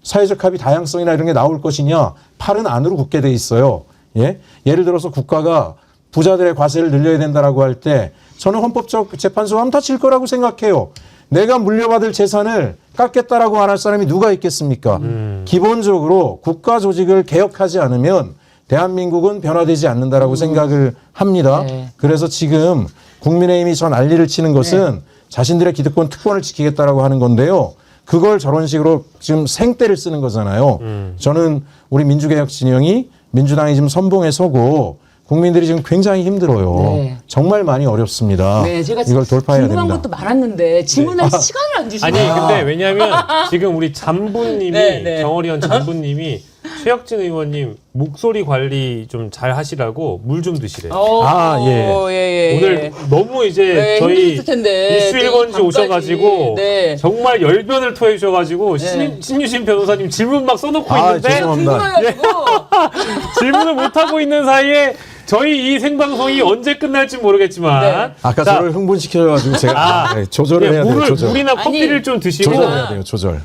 사회적 합의 다양성이나 이런 게 나올 것이냐? 팔은 안으로 굳게 돼 있어요. 예? 예를 들어서 국가가 부자들의 과세를 늘려야 된다라고 할 때 저는 헌법적 재판소 하면 다 질 거라고 생각해요. 내가 물려받을 재산을 깎겠다라고 안 할 사람이 누가 있겠습니까? 기본적으로 국가 조직을 개혁하지 않으면 대한민국은 변화되지 않는다라고 생각을 합니다. 네. 그래서 지금 국민의힘이 전 난리를 치는 것은 자신들의 기득권 특권을 지키겠다라고 하는 건데요. 그걸 저런 식으로 지금 생떼를 쓰는 거잖아요. 저는 우리 민주개혁 진영이 민주당이 지금 선봉에 서고 국민들이 지금 굉장히 힘들어요. 네. 정말 많이 어렵습니다. 네, 제가 이걸 돌파해야 궁금한 됩니다. 것도 많았는데 질문할 시간을 안 주시네요. 아니 근데 왜냐하면 지금 우리 잠부님이 네. 정어리원 잠부님이 최혁진 의원님 목소리 관리 좀 잘 하시라고 물 좀 드시래요. 아, 예. 예. 오늘 너무 이제 네, 저희 힘드셨을 텐데. 이슈 또 이 1번지 밤까지. 오셔가지고 네. 정말 열변을 토해 주셔가지고 네. 신유신 변호사님 질문 막 써놓고 아, 있는데 죄송합니다. 궁금해가지고 질문을 못 하고 있는 사이에 저희 이 생방송이 언제 끝날지 모르겠지만 네. 아까 자, 저를 흥분시켜가지고 제가 네, 조절을 예, 해야 돼요. 조절. 물이나 커피를 아니, 좀 드시고 조절해야 돼요. 조절.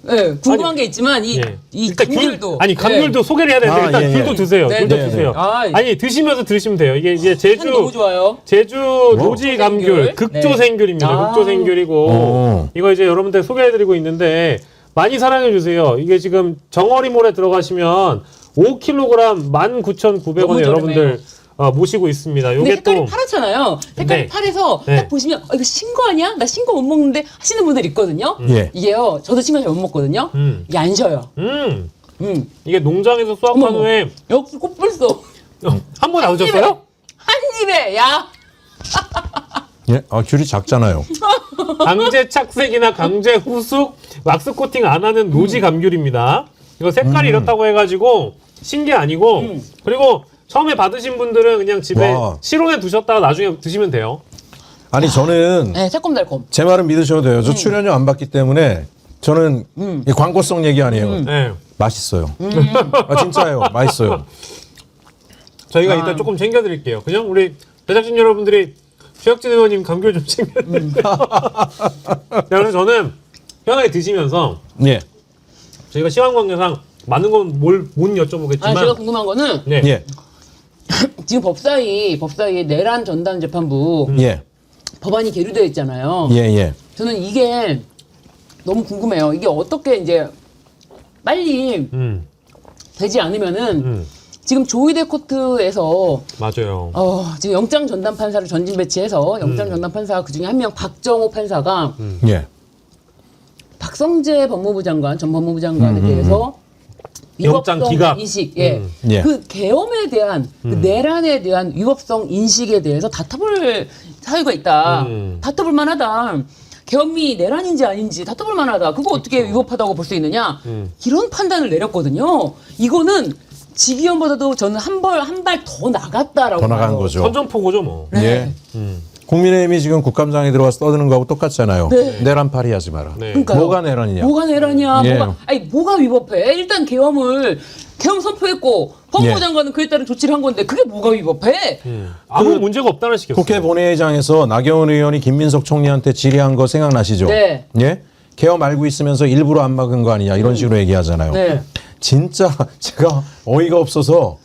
네, 궁금한 게 있지만 이 예. 이 일단 감귤도 감귤도 소개를 해야 되는데 아, 일단 예, 예. 귤도 드세요. 네, 귤도 네, 드세요. 네. 아, 아니 드시면서 드시면 돼요. 이게 이제 향이 너무 좋아요. 제주 노지 감귤, 네. 극조생귤입니다. 아. 극조생귤이고 오. 이거 이제 여러분들 소개해드리고 있는데 많이 사랑해 주세요. 이게 지금 정어리몰에 들어가시면 5kg 19,900원에 너무 여러분들 모시고 있습니다. 근데 요게 색깔이 또 파랗잖아요. 색깔이 네. 파래서 네. 딱 보시면 이거 신거 아니야? 나 신거 못 먹는데 하시는 분들 있거든요. 예. 이게요. 저도 신거 잘 못 먹거든요. 이게 안 셔요. 이게 농장에서 수확한 어머. 후에 역시 꽃불소. 한 번 나오셨어요? 한 입에 야. 예. 아, 귤이 작잖아요. 강제 착색이나 강제 후숙, 왁스 코팅 안 하는 노지 감귤입니다. 이거 색깔이 이렇다고 해가지고 신 게 아니고 그리고 처음에 받으신 분들은 그냥 집에 와. 실온에 두셨다가 나중에 드시면 돼요. 아니 저는 네, 새콤달콤. 제 말은 믿으셔도 돼요. 저 출연료 안 받기 때문에 저는 이 광고성 얘기 아니에요. 네. 맛있어요. 아, 진짜예요. 맛있어요. 저희가 이따 조금 챙겨드릴게요. 그냥 우리 제작진 여러분들이 최혁진 의원님 감귤 좀 챙겨드릴게요. 그래서 저는 편하게 드시면서 예. 저희가 시간 관계상 많은 건 못 여쭤보겠지만 아, 제가 궁금한 거는 네. 예. 지금 법사위 내란 전담 재판부 예. 법안이 계류되어 있잖아요. 예. 예. 저는 이게 너무 궁금해요. 이게 어떻게 이제 빨리 되지 않으면은 지금 조이대 코트에서 맞아요. 지금 영장 전담 판사를 전진 배치해서 영장 전담 판사 그 중에 한 명 박정호 판사가 예. 박성재 법무부 장관 전 법무부 장관에 대해서 영장 위법성 기각. 인식, 예. 그 계엄에 대한 그 내란에 대한 위법성 인식에 대해서 다퉈볼 사유가 있다. 다퉈볼 만하다. 계엄이 내란인지 아닌지 다퉈볼 만하다. 그거 어떻게 위법하다고 볼 수 있느냐? 이런 판단을 내렸거든요. 이거는 직위원보다도 저는 한 발 더 나갔다라고 더 나간 봐요. 거죠. 선전포고죠 뭐. 예. 국민의힘이 지금 국감장에 들어가서 떠드는 거하고 똑같잖아요. 네. 내란 파리하지 마라. 네. 그러니까요. 뭐가 내란이냐? 뭐가 내란이야? 예. 뭐가 위법해? 일단 계엄 선포했고 법무부 예. 장관은 그에 따른 조치를 한 건데 그게 뭐가 위법해? 아무 문제가 없다는 식이었어요. 국회 본회의장에서 나경원 의원이 김민석 총리한테 질의한 거 생각나시죠? 네. 예? 계엄 알고 있으면서 일부러 안 막은 거 아니냐 이런 식으로 얘기하잖아요. 네. 진짜 제가 어이가 없어서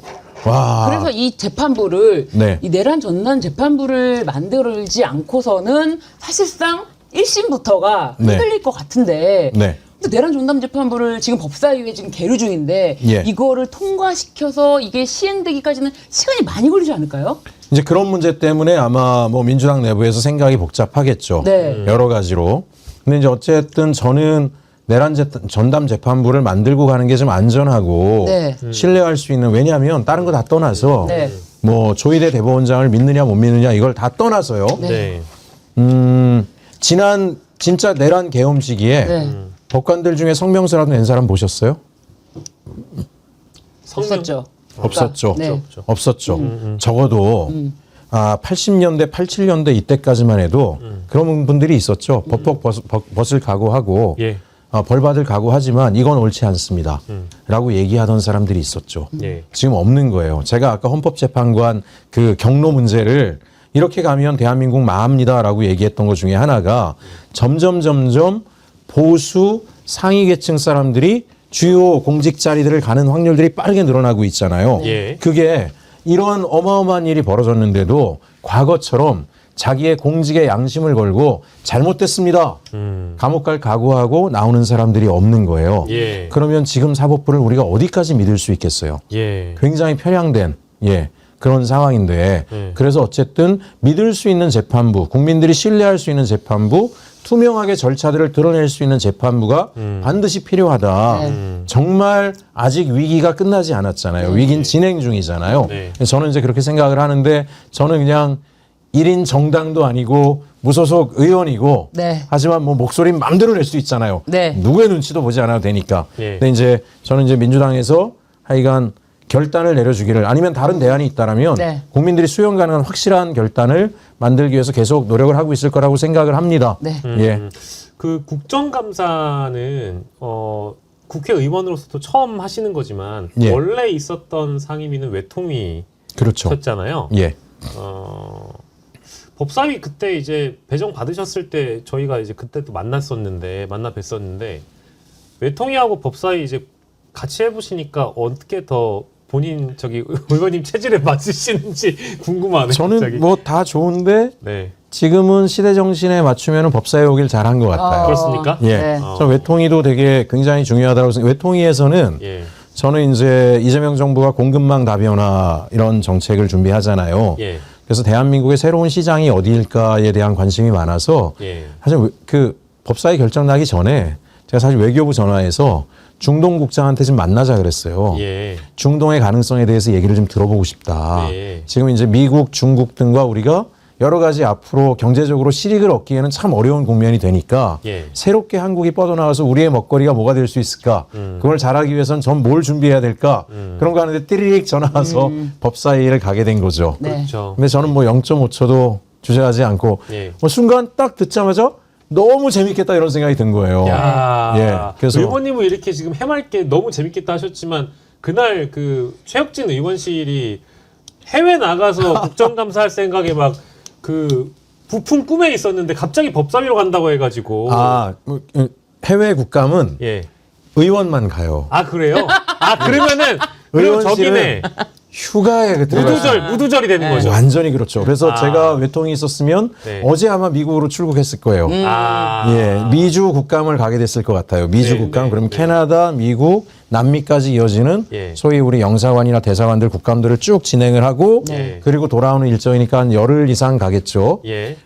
와. 그래서 이 재판부를 네. 이 내란 전단 재판부를 만들지 않고서는 사실상 1심부터가 네. 흔들릴 것 같은데 네. 근데 내란 전담 재판부를 지금 법사위에 지금 계류 중인데 예. 이거를 통과시켜서 이게 시행되기까지는 시간이 많이 걸리지 않을까요? 이제 그런 문제 때문에 아마 뭐 민주당 내부에서 생각이 복잡하겠죠. 네. 여러 가지로. 근데 이제 어쨌든 저는 내란 전담 재판부를 만들고 가는 게 좀 안전하고 네. 신뢰할 수 있는, 왜냐하면 다른 거 다 떠나서 네. 뭐 조희대 대법원장을 믿느냐 못 믿느냐 이걸 다 떠나서요. 네. 지난 진짜 내란 계엄 시기에 네. 법관들 중에 성명서라도 낸 사람 보셨어요? 없었죠. 없었죠. 네. 없었죠. 적어도 80년대, 87년대 이때까지만 해도 그런 분들이 있었죠. 법폭 벗을 각오하고 예. 벌 받을 각오하지만 이건 옳지 않습니다. 라고 얘기하던 사람들이 있었죠. 예. 지금 없는 거예요. 제가 아까 헌법재판관 그 경로 문제를 이렇게 가면 대한민국 망합니다라고 얘기했던 것 중에 하나가 점점 보수 상위 계층 사람들이 주요 공직 자리들을 가는 확률들이 빠르게 늘어나고 있잖아요. 예. 그게 이런 어마어마한 일이 벌어졌는데도 과거처럼 자기의 공직에 양심을 걸고 잘못됐습니다. 감옥 갈 각오하고 나오는 사람들이 없는 거예요. 예. 그러면 지금 사법부를 우리가 어디까지 믿을 수 있겠어요? 예. 굉장히 편향된 그런 상황인데 그래서 어쨌든 믿을 수 있는 재판부, 국민들이 신뢰할 수 있는 재판부, 투명하게 절차들을 드러낼 수 있는 재판부가 반드시 필요하다. 정말 아직 위기가 끝나지 않았잖아요. 위기는 진행 중이잖아요. 네. 저는 이제 그렇게 생각을 하는데 저는 그냥 1인 정당도 아니고 무소속 의원이고 네. 하지만 뭐 목소리 마음대로 낼 수 있잖아요. 네. 누구의 눈치도 보지 않아도 되니까. 예. 근데 이제 저는 이제 민주당에서 하여간 결단을 내려주기를, 아니면 다른 대안이 있다라면 네. 국민들이 수용 가능한 확실한 결단을 만들기 위해서 계속 노력을 하고 있을 거라고 생각을 합니다. 네. 예. 그 국정감사는 국회의원으로서도 처음 하시는 거지만 예. 원래 있었던 상임위는 그렇죠. 외통위셨잖아요. 예. 법사위 그때 이제 배정 받으셨을 때 저희가 이제 그때 또 만나 뵀었는데 외통위하고 법사위 이제 같이 해보시니까 어떻게 더 본인 의원님 체질에 맞으시는지 궁금하네요. 저는 갑자기. 뭐 다 좋은데 네. 지금은 시대 정신에 맞추면 법사위 오길 잘한 것 같아요. 그렇습니까? 예. 네. 저 외통위도 되게 굉장히 중요하다고 생각해요. 외통위에서는 예. 저는 이제 이재명 정부가 공급망 다변화 이런 정책을 준비하잖아요. 예. 그래서 대한민국의 새로운 시장이 어디일까에 대한 관심이 많아서 예. 사실 그 법사위 결정 나기 전에 제가 사실 외교부 전화해서 중동 국장한테 좀 만나자 그랬어요. 예. 중동의 가능성에 대해서 얘기를 좀 들어보고 싶다. 예. 지금 이제 미국, 중국 등과 우리가 여러 가지 앞으로 경제적으로 실익을 얻기에는 참 어려운 국면이 되니까 예. 새롭게 한국이 뻗어나와서 우리의 먹거리가 뭐가 될 수 있을까? 그걸 잘하기 위해서는 전 뭘 준비해야 될까? 그런 거 하는데 띠리릭 전화 와서 법사위를 가게 된 거죠. 네. 그렇죠. 근데 저는 뭐 0.5초도 주저하지 않고 예. 뭐 순간 딱 듣자마자 너무 재밌겠다 이런 생각이 든 거예요. 야, 예, 그래서 의원님은 이렇게 지금 해맑게 너무 재밌겠다 하셨지만 그날 그 최혁진 의원실이 해외 나가서 국정감사할 생각에 막 그 부푼 꿈에 있었는데 갑자기 법사위로 간다고 해가지고 뭐, 해외 국감은 예. 의원만 가요. 아 그래요? 아 그러면은 그리고 저기네 휴가에 무두절이 되는 거죠. 완전히 그렇죠. 그래서 제가 외통이 있었으면 네. 어제 아마 미국으로 출국했을 거예요. 예, 미주 국감을 가게 됐을 것 같아요. 미주 네, 국감. 네, 그러면 네. 캐나다, 미국, 남미까지 이어지는 예. 소위 우리 영사관이나 대사관들 국감들을 쭉 진행을 하고 네. 그리고 돌아오는 일정이니까 한 열흘 이상 가겠죠. 예.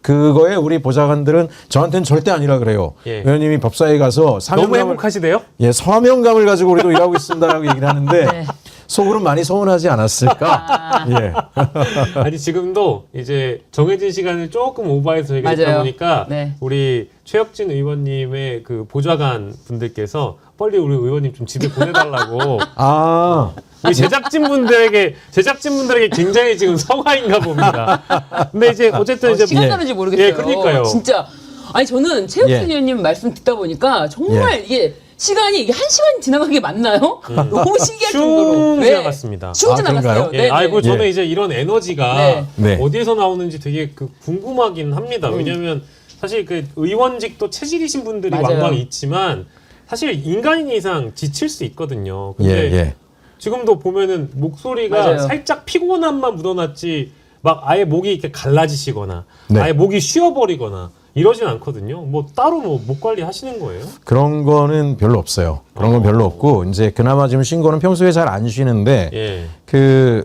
그거에 우리 보좌관들은 저한테는 절대 아니라 그래요. 예. 의원님이 법사위에 가서 너무 행복하시대요? 사명감을 가지고 우리도 일하고 있습니다라고 얘기를 하는데 네. 속으로 많이 서운하지 않았을까? 예. 아니 지금도 이제 정해진 시간을 조금 오버해서 저희가 맞아요. 있다 보니까 네. 우리 최혁진 의원님의 그 보좌관 분들께서 빨리 우리 의원님 좀 집에 보내달라고 아, 우리 제작진분들에게 굉장히 지금 성화인가 봅니다. 근데 이제 어쨌든 이제 시간 가는지 모르겠어요. 예, 그러니까요. 진짜. 아니 저는 최욱진 예. 의원님 말씀 듣다 보니까 정말 이게 시간이 이게 1시간이 지나간 게 맞나요? 너무 신기할 정도로. 슝 지나갔습니다. 슝 아, 지나갔어요. 그런가요? 예, 아이고 저는 예. 이제 이런 에너지가 네. 네. 어디에서 나오는지 되게 그 궁금하긴 합니다. 왜냐하면 사실 그 의원직도 체질이신 분들이 맞아요. 왕왕 있지만 사실 인간인 이상 지칠 수 있거든요. 예, 근데 예. 지금도 보면은 목소리가 맞아요. 살짝 피곤함만 묻어났지 막 아예 목이 이렇게 갈라지시거나 네. 아예 목이 쉬어버리거나 이러진 않거든요. 뭐 따로 뭐 목 관리 하시는 거예요? 그런 거는 별로 없어요. 그런 건 별로 없고, 이제 그나마 지금 쉰 거는 평소에 잘 안 쉬는데, 예. 그,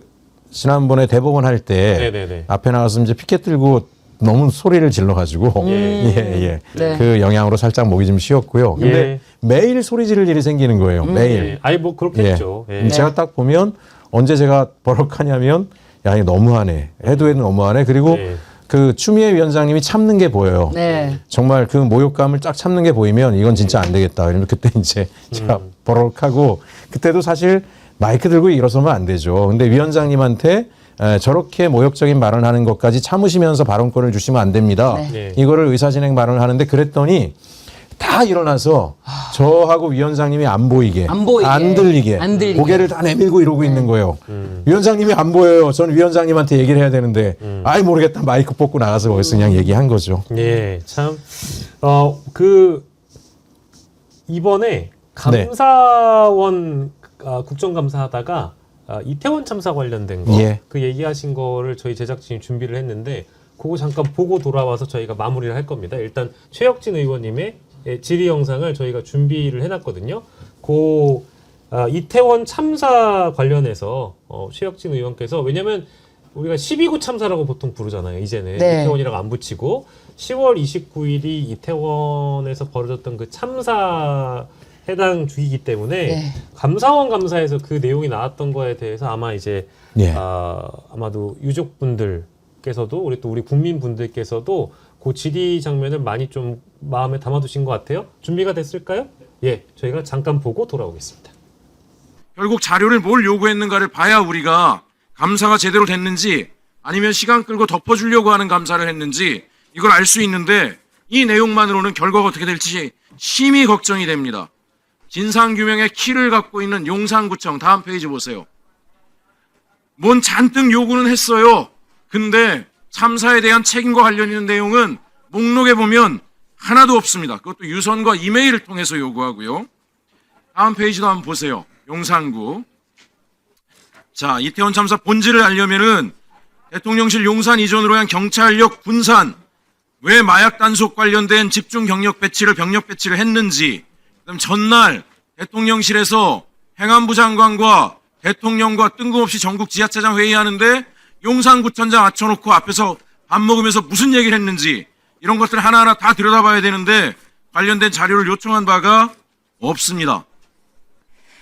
지난번에 대법원 할 때, 네네네. 앞에 나가서 이제 피켓 들고 너무 소리를 질러가지고, 예, 예. 네. 그 영향으로 살짝 목이 좀 쉬었고요. 근데 예. 매일 소리 지를 일이 생기는 거예요. 매일. 예. 아니 뭐 그렇겠죠. 예. 제가 딱 보면 언제 제가 버럭하냐면 야 이거 너무하네. 해도 너무하네. 그리고 예. 그 추미애 위원장님이 참는 게 보여요. 네. 정말 그 모욕감을 딱 참는 게 보이면 이건 진짜 안 되겠다. 그러면 그때 이제 제가 버럭하고 그때도 사실 마이크 들고 일어서면 안 되죠. 근데 위원장님한테 저렇게 모욕적인 발언을 하는 것까지 참으시면서 발언권을 주시면 안 됩니다. 네. 이거를 의사진행 발언을 하는데 그랬더니 다 일어나서 저하고 위원장님이 안 보이게, 안 보이게. 안 들리게, 안 들리게. 고개를 다 내밀고 이러고 있는 거예요. 위원장님이 안 보여요. 저는 위원장님한테 얘기를 해야 되는데 아이 모르겠다. 마이크 뽑고 나가서 거기서 그냥 얘기한 거죠. 예, 참, 그, 이번에 감사원 국정감사 하다가 이태원 참사 관련된 거, 예. 그 얘기하신 거를 저희 제작진이 준비를 했는데, 그거 잠깐 보고 돌아와서 저희가 마무리를 할 겁니다. 일단 최혁진 의원님의 질의 영상을 저희가 준비를 해놨거든요. 그 이태원 참사 관련해서 최혁진 의원께서 왜냐면 우리가 12구 참사라고 보통 부르잖아요. 이제는 네. 이태원이라고 안 붙이고 10월 29일이 이태원에서 벌어졌던 그 참사 해당 주기이기 때문에 네. 감사원 감사에서 그 내용이 나왔던 거에 대해서 아마 이제 예. 아마도 유족분들께서도 우리 국민분들께서도 그 질의 장면을 많이 좀 마음에 담아두신 것 같아요. 준비가 됐을까요? 예, 저희가 잠깐 보고 돌아오겠습니다. 결국 자료를 뭘 요구했는가를 봐야 우리가 감사가 제대로 됐는지 아니면 시간 끌고 덮어주려고 하는 감사를 했는지 이걸 알 수 있는데 이 내용만으로는 결과가 어떻게 될지 심히 걱정이 됩니다. 진상규명의 키를 갖고 있는 용산구청 다음 페이지 보세요. 뭔 잔뜩 요구는 했어요. 근데 참사에 대한 책임과 관련 있는 내용은 목록에 보면 하나도 없습니다. 그것도 유선과 이메일을 통해서 요구하고요. 다음 페이지도 한번 보세요. 용산구. 자, 이태원 참사 본질을 알려면은 대통령실 용산 이전으로 한 경찰력 분산, 왜 마약 단속 관련된 집중 병력 배치를 했는지, 그다음 전날 대통령실에서 행안부 장관과 대통령과 뜬금없이 전국 지하차장 회의하는데 용산구청장 앉혀놓고 앞에서 밥 먹으면서 무슨 얘기를 했는지 이런 것들 하나하나 다 들여다봐야 되는데 관련된 자료를 요청한 바가 없습니다.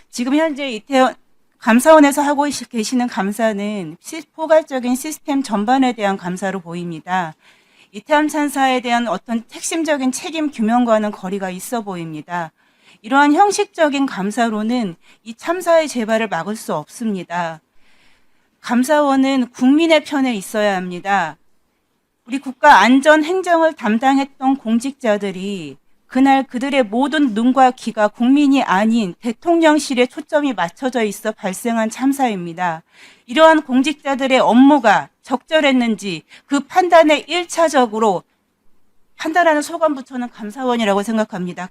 지금 현재 이태원 감사원에서 하고 계시는 감사는 포괄적인 시스템 전반에 대한 감사로 보입니다. 이태원 참사에 대한 어떤 핵심적인 책임 규명과는 거리가 있어 보입니다. 이러한 형식적인 감사로는 이 참사의 재발을 막을 수 없습니다. 감사원은 국민의 편에 있어야 합니다. 우리 국가 안전 행정을 담당했던 공직자들이 그날 그들의 모든 눈과 귀가 국민이 아닌 대통령실에 초점이 맞춰져 있어 발생한 참사입니다. 이러한 공직자들의 업무가 적절했는지 그 판단에 1차적으로 판단하는 소관부처는 감사원이라고 생각합니다.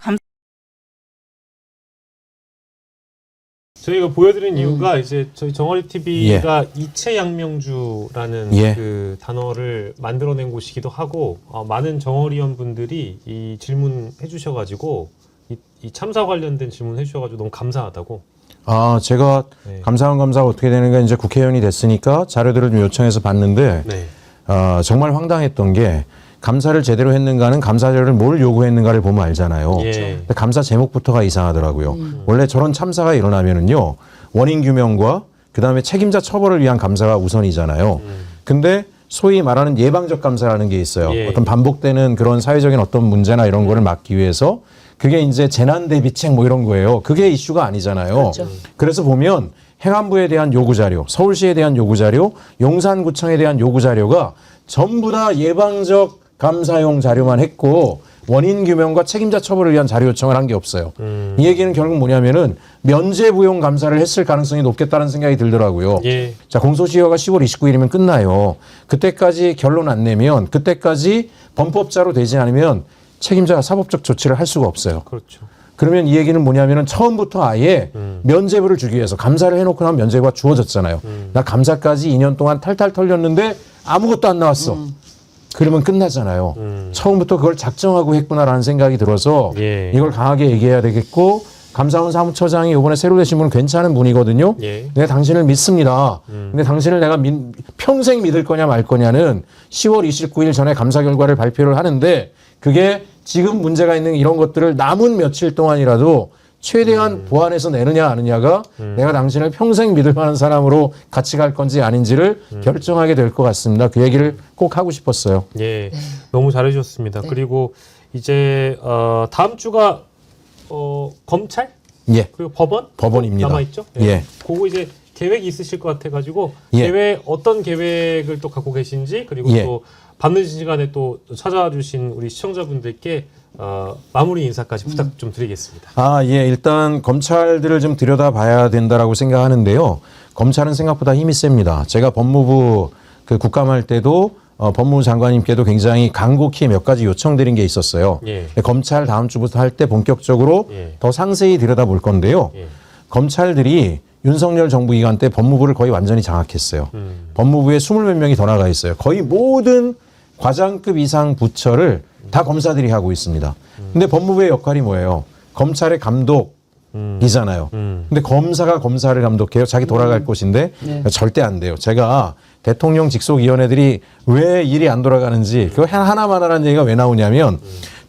저희가 보여드린 이유가 이제 저희 정어리 TV가 이채양명주라는 예. 그 단어를 만들어낸 곳이기도 하고 많은 정어리원 분들이 이 질문해 주셔가지고 이 참사 관련된 질문해 주셔가지고 너무 감사하다고. 아, 제가 네. 감사원 감사가 어떻게 되는가 이제 국회의원이 됐으니까 자료들을 좀 요청해서 봤는데 네. 정말 황당했던 게 감사를 제대로 했는가는 감사 자료를 뭘 요구했는가를 보면 알잖아요. 예. 근데 감사 제목부터가 이상하더라고요. 원래 저런 참사가 일어나면은요 원인 규명과 그다음에 책임자 처벌을 위한 감사가 우선이잖아요. 근데 소위 말하는 예방적 감사라는 게 있어요. 예. 어떤 반복되는 그런 사회적인 어떤 문제나 이런 거를 막기 위해서 그게 이제 재난 대비책 뭐 이런 거예요. 그게 이슈가 아니잖아요. 그렇죠. 그래서 보면 행안부에 대한 요구 자료, 서울시에 대한 요구 자료, 용산구청에 대한 요구 자료가 전부 다 예방적 감사용 자료만 했고 원인 규명과 책임자 처벌을 위한 자료 요청을 한 게 없어요. 이 얘기는 결국 뭐냐면은 면죄부용 감사를 했을 가능성이 높겠다는 생각이 들더라고요. 예. 자, 공소시효가 10월 29일이면 끝나요. 그때까지 결론 안 내면, 그때까지 범법자로 되지 않으면 책임자가 사법적 조치를 할 수가 없어요. 그렇죠. 그러면 이 얘기는 뭐냐면은 처음부터 아예 면죄부를 주기 위해서 감사를 해놓고 나면 면죄부가 주어졌잖아요. 나 감사까지 2년 동안 탈탈 털렸는데 아무것도 안 나왔어. 그러면 끝나잖아요. 처음부터 그걸 작정하고 했구나라는 생각이 들어서 예. 이걸 강하게 얘기해야 되겠고 감사원 사무처장이 이번에 새로 되신 분은 괜찮은 분이거든요. 예. 내가 당신을 믿습니다. 근데 당신을 내가 평생 믿을 거냐 말 거냐는 10월 29일 전에 감사 결과를 발표를 하는데 그게 지금 문제가 있는 이런 것들을 남은 며칠 동안이라도 최대한 보완해서 내느냐 아느냐가 내가 당신을 평생 믿을 만한 사람으로 같이 갈 건지 아닌지를 결정하게 될 것 같습니다. 그 얘기를 꼭 하고 싶었어요. 예. 너무 잘해주셨습니다. 그리고 이제 다음 주가 검찰 예. 그리고 법원 법원입니다. 남아있죠. 예. 그거 이제 계획이 있으실 것 같아가지고 예. 계획 어떤 계획을 또 갖고 계신지 그리고 예. 또 받는 시간에 또 찾아와 주신 우리 시청자분들께 마무리 인사까지 부탁 좀 드리겠습니다. 아, 예. 일단 검찰들을 좀 들여다봐야 된다라고 생각하는데요. 검찰은 생각보다 힘이 셉니다. 제가 법무부 그 국감할 때도 법무부 장관님께도 굉장히 간곡히 몇 가지 요청드린 게 있었어요. 예. 검찰 다음 주부터 할 때 본격적으로 예. 더 상세히 들여다볼 건데요. 예. 검찰들이 윤석열 정부 기간 때 법무부를 거의 완전히 장악했어요. 법무부에 20몇 명이 더 나가 있어요. 거의 모든 과장급 이상 부처를 다 검사들이 하고 있습니다. 근데 법무부의 역할이 뭐예요? 검찰의 감독이잖아요. 근데 검사가 검사를 감독해요. 자기 돌아갈 곳인데 절대 안 돼요. 제가 대통령 직속위원회들이 왜 일이 안 돌아가는지 그거 하나만 하라는 얘기가 왜 나오냐면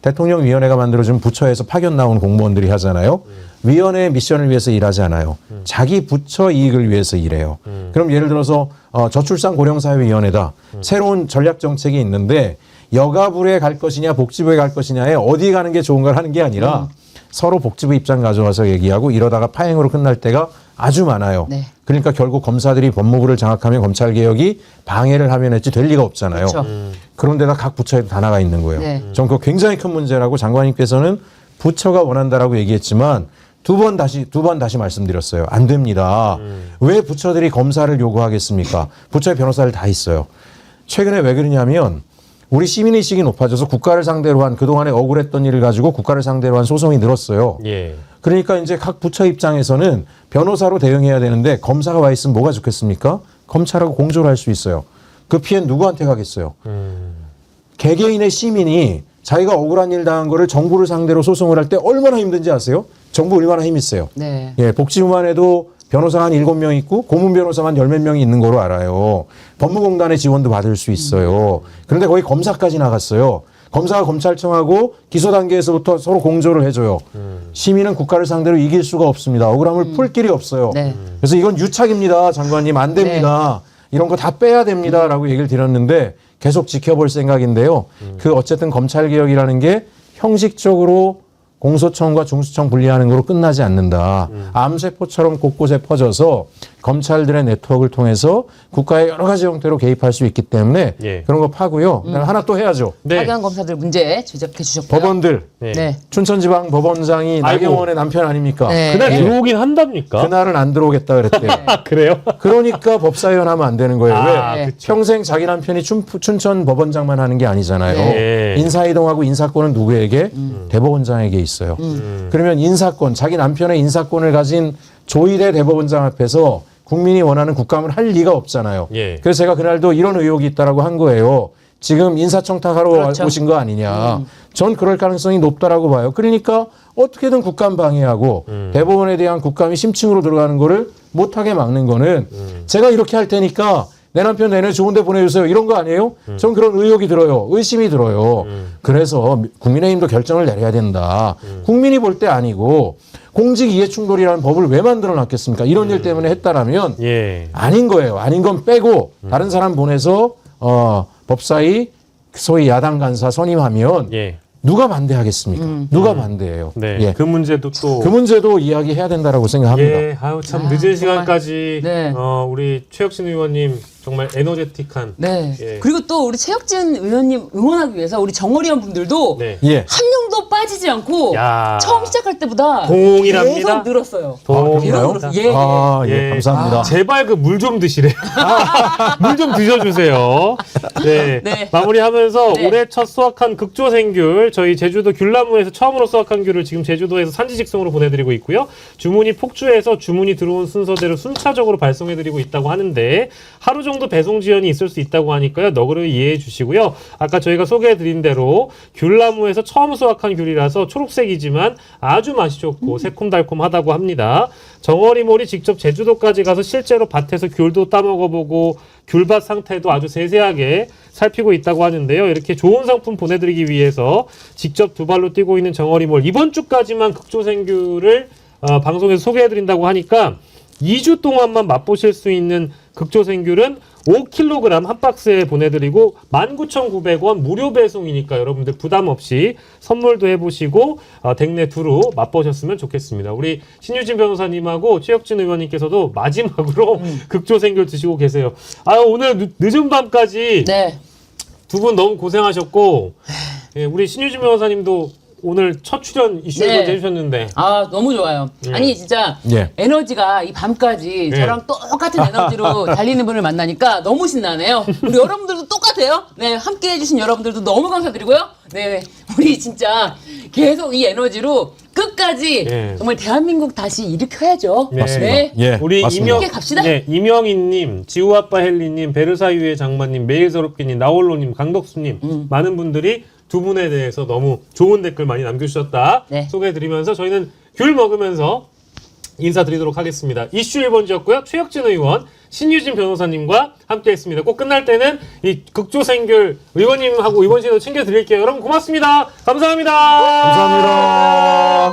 대통령위원회가 만들어준 부처에서 파견 나온 공무원들이 하잖아요. 위원회의 미션을 위해서 일하지 않아요. 자기 부처 이익을 위해서 일해요. 그럼 예를 들어서 저출산 고령사회위원회다. 새로운 전략정책이 있는데 여가부에 갈 것이냐 복지부에 갈 것이냐에 어디 가는 게 좋은 걸 하는 게 아니라 서로 복지부 입장 가져와서 얘기하고 이러다가 파행으로 끝날 때가 아주 많아요. 네. 그러니까 결국 검사들이 법무부를 장악하면 검찰개혁이 방해를 하면 했지 될 리가 없잖아요. 그렇죠. 그런데다 각 부처에도 다 나가 있는 거예요. 네. 전 그거 굉장히 큰 문제라고 장관님께서는 부처가 원한다라고 얘기했지만 두 번 다시 말씀드렸어요. 안 됩니다. 왜 부처들이 검사를 요구하겠습니까? 부처의 변호사를 다 있어요. 최근에 왜 그러냐면 우리 시민의식이 높아져서 국가를 상대로 한 그동안에 억울했던 일을 가지고 국가를 상대로 한 소송이 늘었어요. 예. 그러니까 이제 각 부처 입장에서는 변호사로 대응해야 되는데 검사가 와 있으면 뭐가 좋겠습니까? 검찰하고 공조를 할 수 있어요. 그 피해는 누구한테 가겠어요? 개개인의 시민이 자기가 억울한 일 당한 거를 정부를 상대로 소송을 할 때 얼마나 힘든지 아세요? 정부 얼마나 힘이 세요. 네. 예, 복지부만 해도 변호사가 한 7명 있고 고문 변호사만 10몇 명이 있는 거로 알아요. 법무공단의 지원도 받을 수 있어요. 그런데 거의 검사까지 나갔어요. 검사가 검찰청하고 기소 단계에서부터 서로 공조를 해줘요. 시민은 국가를 상대로 이길 수가 없습니다. 억울함을 풀 길이 없어요. 네. 그래서 이건 유착입니다. 장관님 안 됩니다. 이런 거 다 빼야 됩니다라고 얘기를 드렸는데 계속 지켜볼 생각인데요. 그 어쨌든 검찰개혁이라는 게 형식적으로 공소청과 중수청 분리하는 거로 끝나지 않는다. 암세포처럼 곳곳에 퍼져서 검찰들의 네트워크를 통해서 국가의 여러 가지 형태로 개입할 수 있기 때문에 예. 그런 거 파고요. 그다음에 하나 또 해야죠. 네. 파견 검사들 문제 지적해 주셨고요. 법원들. 네. 네. 춘천지방 법원장이 아이고. 나경원의 남편 아닙니까? 네. 그날 예. 들어오긴 한답니까? 그날은 안 들어오겠다 그랬대요. 그래요? 그러니까 법사위원 하면 안 되는 거예요. 아, 왜? 그쵸. 평생 자기 남편이 춘천 법원장만 하는 게 아니잖아요. 네. 인사이동하고 인사권은 누구에게? 대법원장에게 있어요. 그러면 인사권, 자기 남편의 인사권을 가진 조희대 대법원장 앞에서 국민이 원하는 국감을 할 리가 없잖아요. 예. 그래서 제가 그날도 이런 의혹이 있다라고 한 거예요. 지금 인사청탁하러 그렇죠. 오신 거 아니냐. 전 그럴 가능성이 높다라고 봐요. 그러니까 어떻게든 국감 방해하고 대법원에 대한 국감이 심층으로 들어가는 거를 못하게 막는 거는 제가 이렇게 할 테니까 내 남편 내내 좋은 데 보내주세요. 이런 거 아니에요? 전 그런 의혹이 들어요. 의심이 들어요. 그래서 국민의힘도 결정을 내려야 된다. 국민이 볼 때 아니고 공직 이해충돌이라는 법을 왜 만들어 놨겠습니까? 이런 일 때문에 했다라면 예. 아닌 거예요. 아닌 건 빼고 다른 사람 보내서 법사위 소위 야당 간사 선임하면 예. 누가 반대하겠습니까? 누가 반대해요? 네. 예. 그 문제도 또 그 문제도 이야기해야 된다라고 생각합니다. 예, 아유 참 늦은 시간까지 네. 우리 최혁신 의원님 정말 에너제틱한 네. 예. 그리고 또 우리 최혁진 의원님 응원하기 위해서 우리 정어리원 분들도 네. 예. 한 명도 빠지지 않고 야. 처음 시작할 때보다 동일합니다. 계속 늘었어요. 그런가요? 계속 늘었어요. 예, 예. 아, 예, 예. 감사합니다. 제발 그 물 좀 드시래요. 물 좀 드셔주세요. 네. 네. 마무리하면서 네. 올해 첫 수확한 극조생귤 저희 제주도 귤나무에서 처음으로 수확한 귤을 지금 제주도에서 산지 직송으로 보내드리고 있고요. 주문이 폭주해서 주문이 들어온 순서대로 순차적으로 발송해드리고 있다고 하는데 하루 정도 배송 지연이 있을 수 있다고 하니까요. 너그러이 이해해 주시고요. 아까 저희가 소개해드린 대로 귤나무에서 처음 수확한 귤이라서 초록색이지만 아주 맛이 좋고 새콤달콤하다고 합니다. 정어리몰이 직접 제주도까지 가서 실제로 밭에서 귤도 따먹어보고 귤밭 상태도 아주 세세하게 살피고 있다고 하는데요. 이렇게 좋은 상품 보내드리기 위해서 직접 두 발로 뛰고 있는 정어리몰 이번 주까지만 극조생귤을 방송에서 소개해드린다고 하니까 2주 동안만 맛보실 수 있는 극조생귤은 5kg 한 박스에 보내드리고 19,900원 무료 배송이니까 여러분들 부담 없이 선물도 해보시고 댁내 두루 맛보셨으면 좋겠습니다. 우리 신유진 변호사님하고 최혁진 의원님께서도 마지막으로 극조생귤 드시고 계세요. 오늘 늦은 밤까지 네. 두 분 너무 고생하셨고 예, 우리 신유진 변호사님도 오늘 첫 출연 이슈를 네. 먼저 해주셨는데 아 너무 좋아요. 아니 진짜 예. 에너지가 이 밤까지 네. 저랑 똑같은 에너지로 달리는 분을 만나니까 너무 신나네요. 우리 여러분들도 똑같아요. 네 함께 해주신 여러분들도 너무 감사드리고요. 네 우리 진짜 계속 이 에너지로 끝까지 예. 정말 대한민국 다시 일으켜야죠. 네. 맞습니다. 네. 예, 우리 맞습니다. 함께 갑시다. 네, 이명희님, 지우아빠 헬리님, 베르사유의 장마님, 매일서럽게님, 나홀로님, 강덕수님 많은 분들이 두 분에 대해서 너무 좋은 댓글 많이 남겨주셨다 네. 소개해드리면서 저희는 귤 먹으면서 인사드리도록 하겠습니다. 이슈 1번지였고요. 최혁진 의원, 신유진 변호사님과 함께했습니다. 꼭 끝날 때는 이 극조생귤 의원님하고 의원실도 챙겨드릴게요. 여러분 고맙습니다. 감사합니다. 감사합니다.